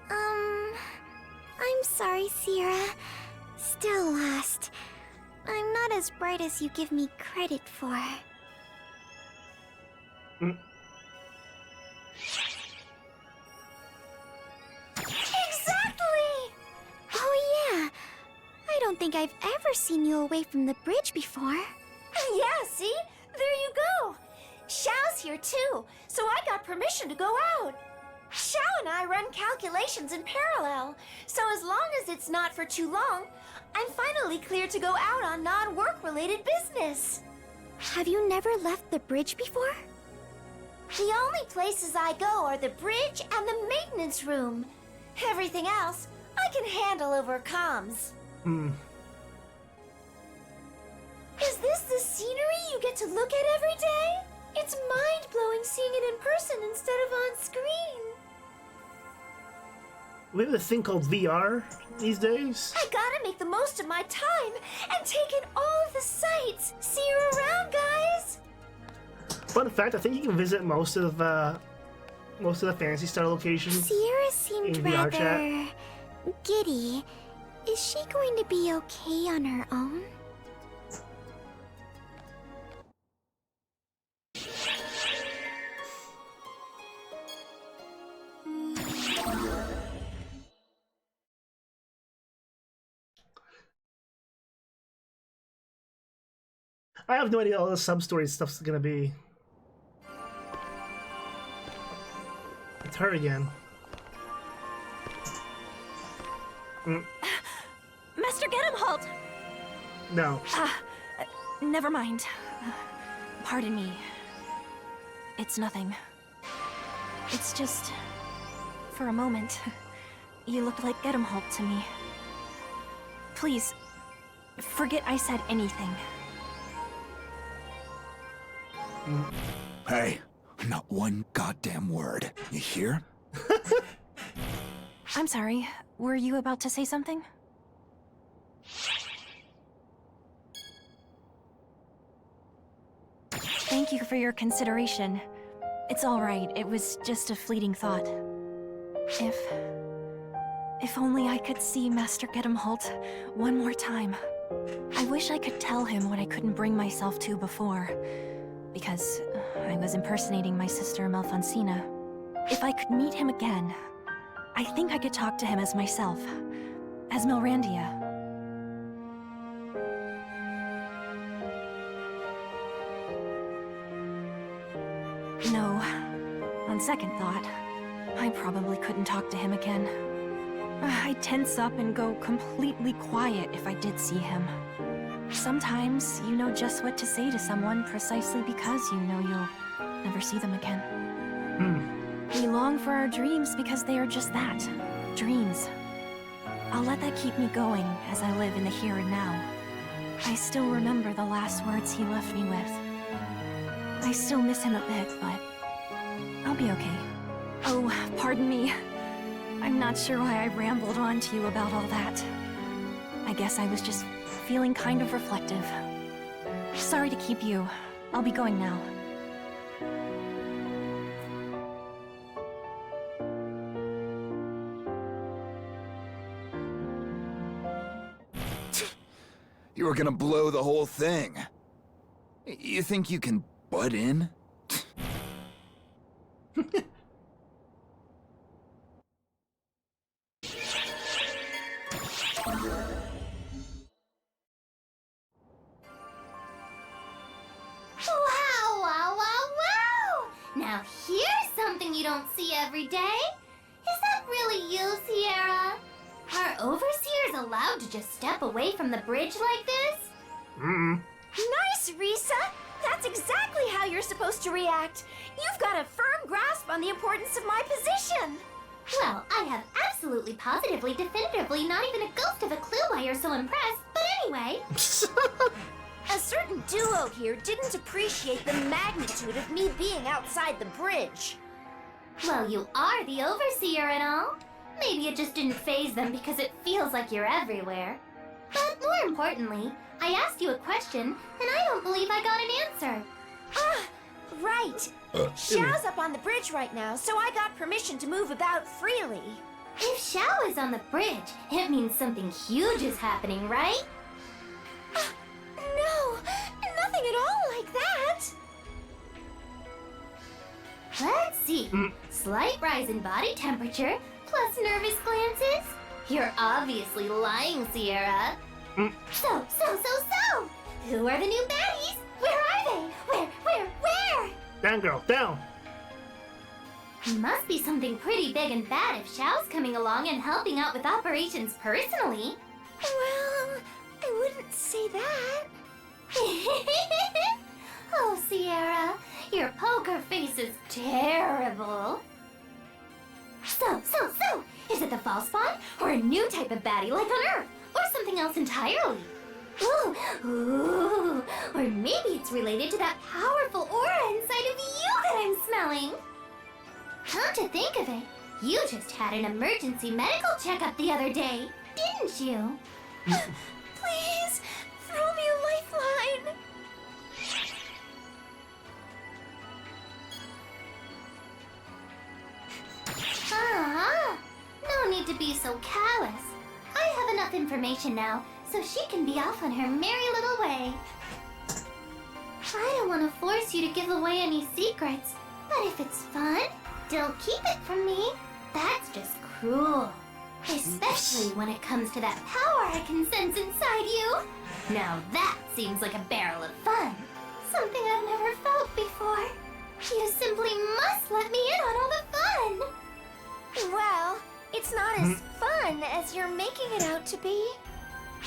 I'm sorry, Sierra. Still lost. I'm not as bright as you give me credit for. Exactly! Oh yeah. I don't think I've ever seen you away from the bridge before. Yeah, see? There you go. Xiao's here too, so I got permission to go out. Xiao and I run calculations in parallel, so as long as it's not for too long, I'm finally clear to go out on non-work related business. Have you never left the bridge before? The only places I go are the bridge and the maintenance room. Everything else, I can handle over comms. Is this the scenery you get to look at every day? It's mind-blowing seeing it in person instead of on screen.
We have a thing called VR these days.
I gotta make the most of my time and take in all of the sights. See you around, guys!
Fun fact, I think you can visit most of the Phantasy Star locations.
Sierra seemed
in VR chat.
rather giddy. Is she going to be okay on her own?
I have no idea all the sub-story stuff's gonna be. It's her again.
Master Gedemholt!
No.
Never mind. Pardon me. It's nothing. It's just... for a moment. You looked like Gedemholt to me. Please, forget I said anything.
Hey, not one goddamn word. You hear?
I'm sorry, were you about to say something? Thank you for your consideration. It's all right, it was just a fleeting thought. If only I could see Master Gedemholt one more time. I wish I could tell him what I couldn't bring myself to before, because I was impersonating my sister Malfonsina. If I could meet him again, I think I could talk to him as myself, as Milrandia. No, on second thought, I probably couldn't talk to him again. I'd tense up and go completely quiet if I did see him. Sometimes you know just what to say to someone precisely because you know you'll never see them again. We long for our dreams because they are just that, dreams. I'll let that keep me going as I live in the here and now. I still remember the last words he left me with. I still miss him a bit, but I'll be okay. Oh, pardon me. I'm not sure why I rambled on to you about all that. I guess I was just feeling kind of reflective. Sorry to keep you. I'll be going now.
You were gonna blow the whole thing. You think you can butt in?
Wow, wow, wow, wow! Now here's something you don't see every day. Is that really you, Sierra? Are overseers allowed to just step away from the bridge like this?
Nice, Risa! That's exactly how you're supposed to react. You've got a firm grasp on the importance of my position.
Well, I have absolutely, positively, definitively not even a ghost of a clue why you're so impressed, but anyway.
A certain duo here didn't appreciate the magnitude of me being outside the bridge.
Well, you are the overseer and all. Maybe it just didn't faze them because it feels like you're everywhere. But more importantly, I asked you a question, and I don't believe I got an answer.
Ah, right. Xiao's up on the bridge right now, so I got permission to move about freely.
If Xiao is on the bridge, it means something huge is happening, right?
No, nothing at all like that.
Let's see. Slight rise in body temperature, plus nervous glances. You're obviously lying, Sierra. So. Who are the new baddies? Where are they? Where?
Down, girl, down!
Must be something pretty big and bad if Xiao's coming along and helping out with operations personally.
Well, I wouldn't say that.
Oh, Sierra, your poker face is terrible. So, is it the false spawn, or a new type of baddie like on Earth, or something else entirely? Ooh, or maybe it's related to that powerful aura inside of you that I'm smelling. Come to think of it, you just had an emergency medical checkup the other day, didn't you?
Please, throw me a lifeline.
No need to be so callous. I have enough information now, so she can be off on her merry little way. I don't want to force you to give away any secrets, but if it's fun, don't keep it from me. That's just cruel. Especially when it comes to that power I can sense inside you. Now that seems like a barrel of fun. Something I've never felt before. You simply must let me in on all the fun.
Well, it's not as fun as you're making it out to be.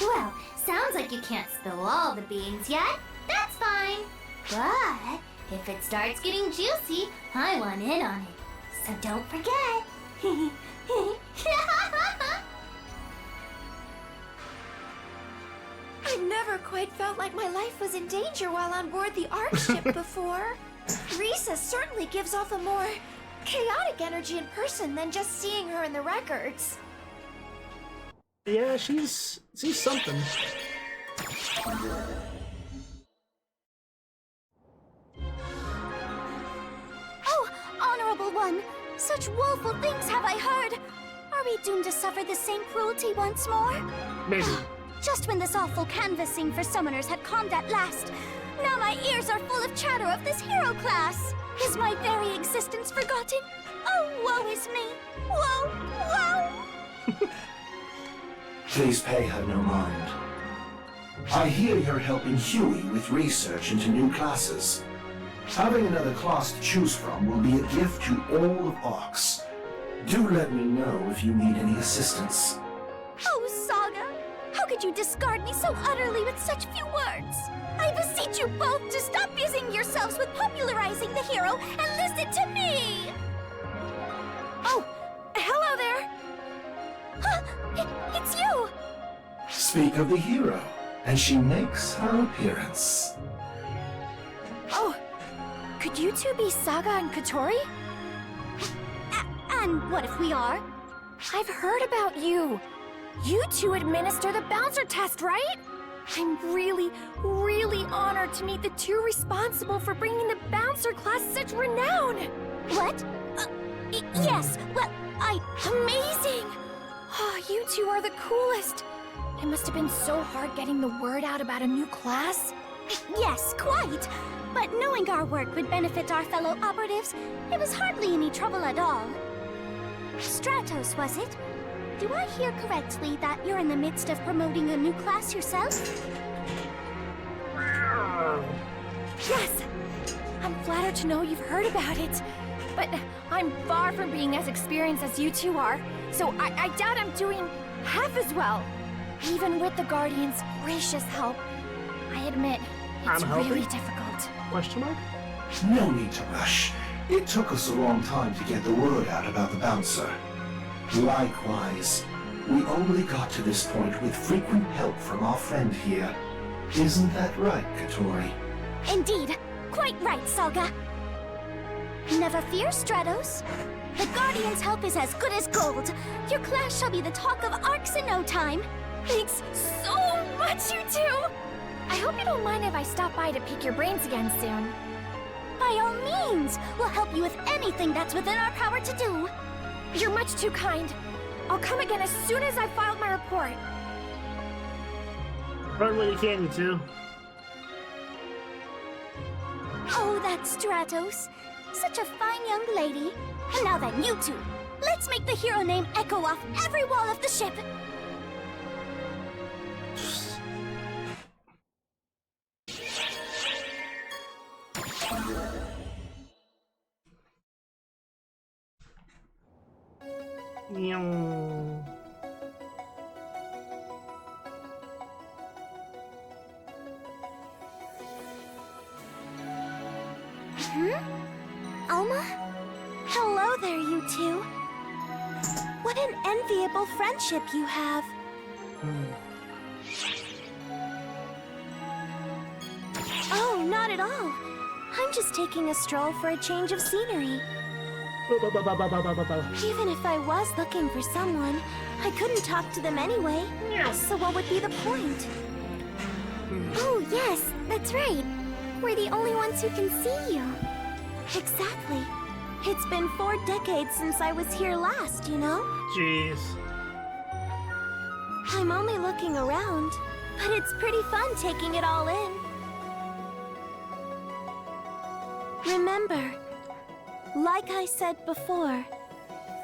Well, sounds like you can't spill all the beans yet. That's fine. But if it starts getting juicy, I want in on it. So don't forget,
I never quite felt like my life was in danger while on board the Ark ship before. Risa certainly gives off a more chaotic energy in person than just seeing her in the records.
Yeah, she's something.
Oh, Honorable One! Such woeful things have I heard! Are we doomed to suffer the same cruelty once more?
Maybe.
Just when this awful canvassing for summoners had calmed at last, now my ears are full of chatter of this hero class. Is my very existence forgotten? Oh, woe is me! Woe! Woe!
Please pay her no mind. I hear you're helping Huey with research into new classes. Having another class to choose from will be a gift to all of Arx. Do let me know if you need any assistance.
Oh, Saga! How could you discard me so utterly with such few words? I beseech you both to stop busying yourselves with popularizing the hero and listen to me! Oh, hello there! Huh, it's you!
Speak of the hero, and she makes her appearance.
Oh, could you two be Saga and Katori? And what if we are? I've heard about you. You two administer the bouncer test, right? I'm really, really honored to meet the two responsible for bringing the bouncer class such renown. What? Yes, well, amazing! Oh, you two are the coolest. It must have been so hard getting the word out about a new class. Yes, quite. But knowing our work would benefit our fellow operatives, it was hardly any trouble at all. Stratos, was it? Do I hear correctly that you're in the midst of promoting a new class yourself? Yes! I'm flattered to know you've heard about it. But I'm far from being as experienced as you two are, so I doubt I'm doing half as well. Even with the Guardian's gracious help, I admit, it's really difficult.
Question mark?
No need to rush. It took us a long time to get the word out about the bouncer. Likewise, we only got to this point with frequent help from our friend here. Isn't that right, Katori?
Indeed. Quite right, Saga. Never fear, Stratos. The Guardian's help is as good as gold. Your class shall be the talk of Arx in no time. Thanks so much, you two!
I hope you don't mind if I stop by to pick your brains again soon.
By all means! We'll help you with anything that's within our power to do.
You're much too kind. I'll come again as soon as I've filed my report.
Run when you can, you two.
Oh, that's Stratos. Such a fine young lady. And now then, you two, let's make the hero name echo off every wall of the ship. Alma? Hello there, you two. What an enviable friendship you have. Oh, not at all. I'm just taking a stroll for a change of scenery. Even if I was looking for someone, I couldn't talk to them anyway. So what would be the point? Oh, yes, that's right. We're the only ones who can see you. Exactly. It's been 4 decades since I was here last, you know?
Jeez.
I'm only looking around, but it's pretty fun taking it all in. Remember, like I said before,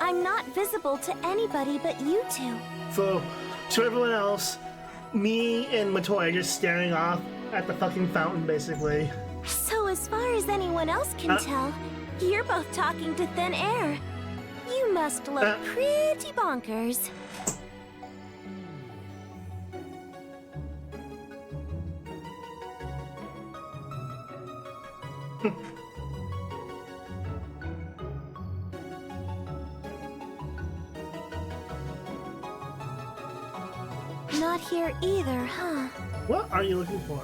I'm not visible to anybody but you two.
So, to everyone else, me and Matoi are just staring off at the fucking fountain, basically.
So as far as anyone else can tell, you're both talking to thin air. You must look pretty bonkers. Not here either, huh?
What are you looking for?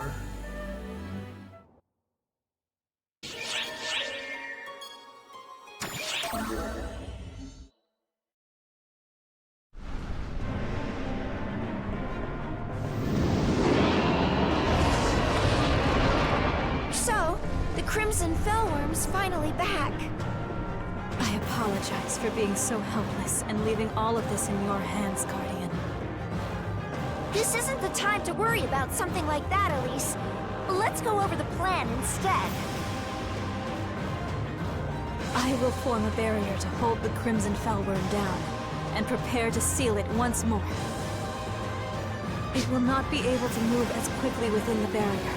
So, the Crimson Fellworm's finally back.
I apologize for being so helpless and leaving all of this in your hands, Guardian.
This isn't the time to worry about something like that, Elise. Let's go over the plan instead.
I will form a barrier to hold the Crimson Fellworm down, and prepare to seal it once more. It will not be able to move as quickly within the barrier.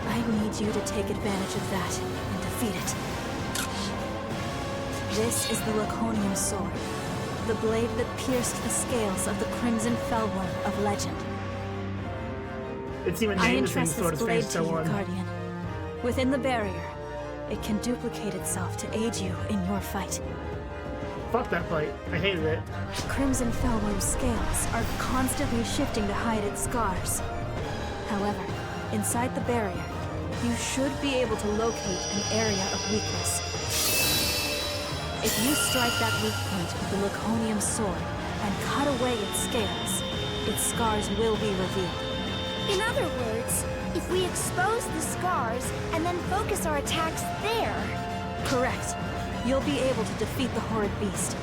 I need you to take advantage of that and defeat it. This is the Laconium Sword, the blade that pierced the scales of the Crimson Fellworm of legend.
It's even
I
named the same
entrust
sword
this
as
blade
Phantasy
to
Star
you,
Online.
Guardian. Within the barrier, it can duplicate itself to aid you in your fight.
Fuck that fight. I hated it.
Crimson Fellworm's scales are constantly shifting to hide its scars. However, inside the barrier, you should be able to locate an area of weakness. If you strike that weak point with the Laconium Sword and cut away its scales, its scars will be revealed.
In other words, if we expose the scars and then focus our attacks there...
Correct. You'll be able to defeat the horrid beast.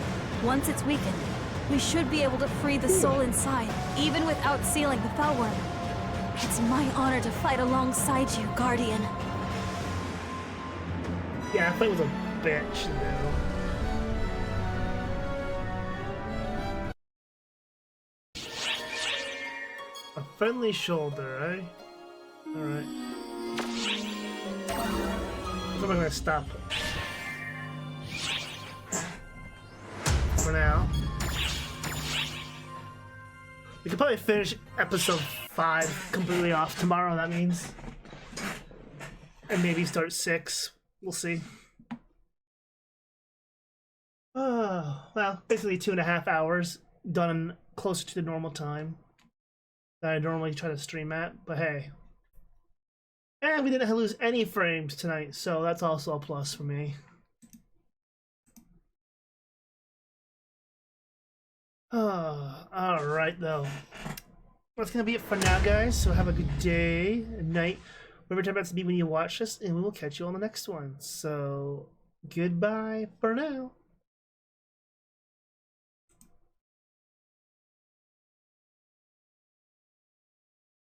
Once it's weakened, we should be able to free the soul inside, even without sealing the Fellworm. It's my honor to fight alongside you, Guardian.
Yeah, that fight was a bitch, though. A friendly shoulder, eh? Alright. So I'm gonna stop for now. We could probably finish episode 5 completely off tomorrow, that means. And maybe start 6. We'll see. Oh, well, basically 2.5 hours done closer to the normal time that I normally try to stream at, but hey. And we didn't lose any frames tonight, so that's also a plus for me. Oh, alright though. That's gonna be it for now, guys, so have a good day, night, whatever time it's to be when you watch this, and we will catch you on the next one. So, goodbye for now.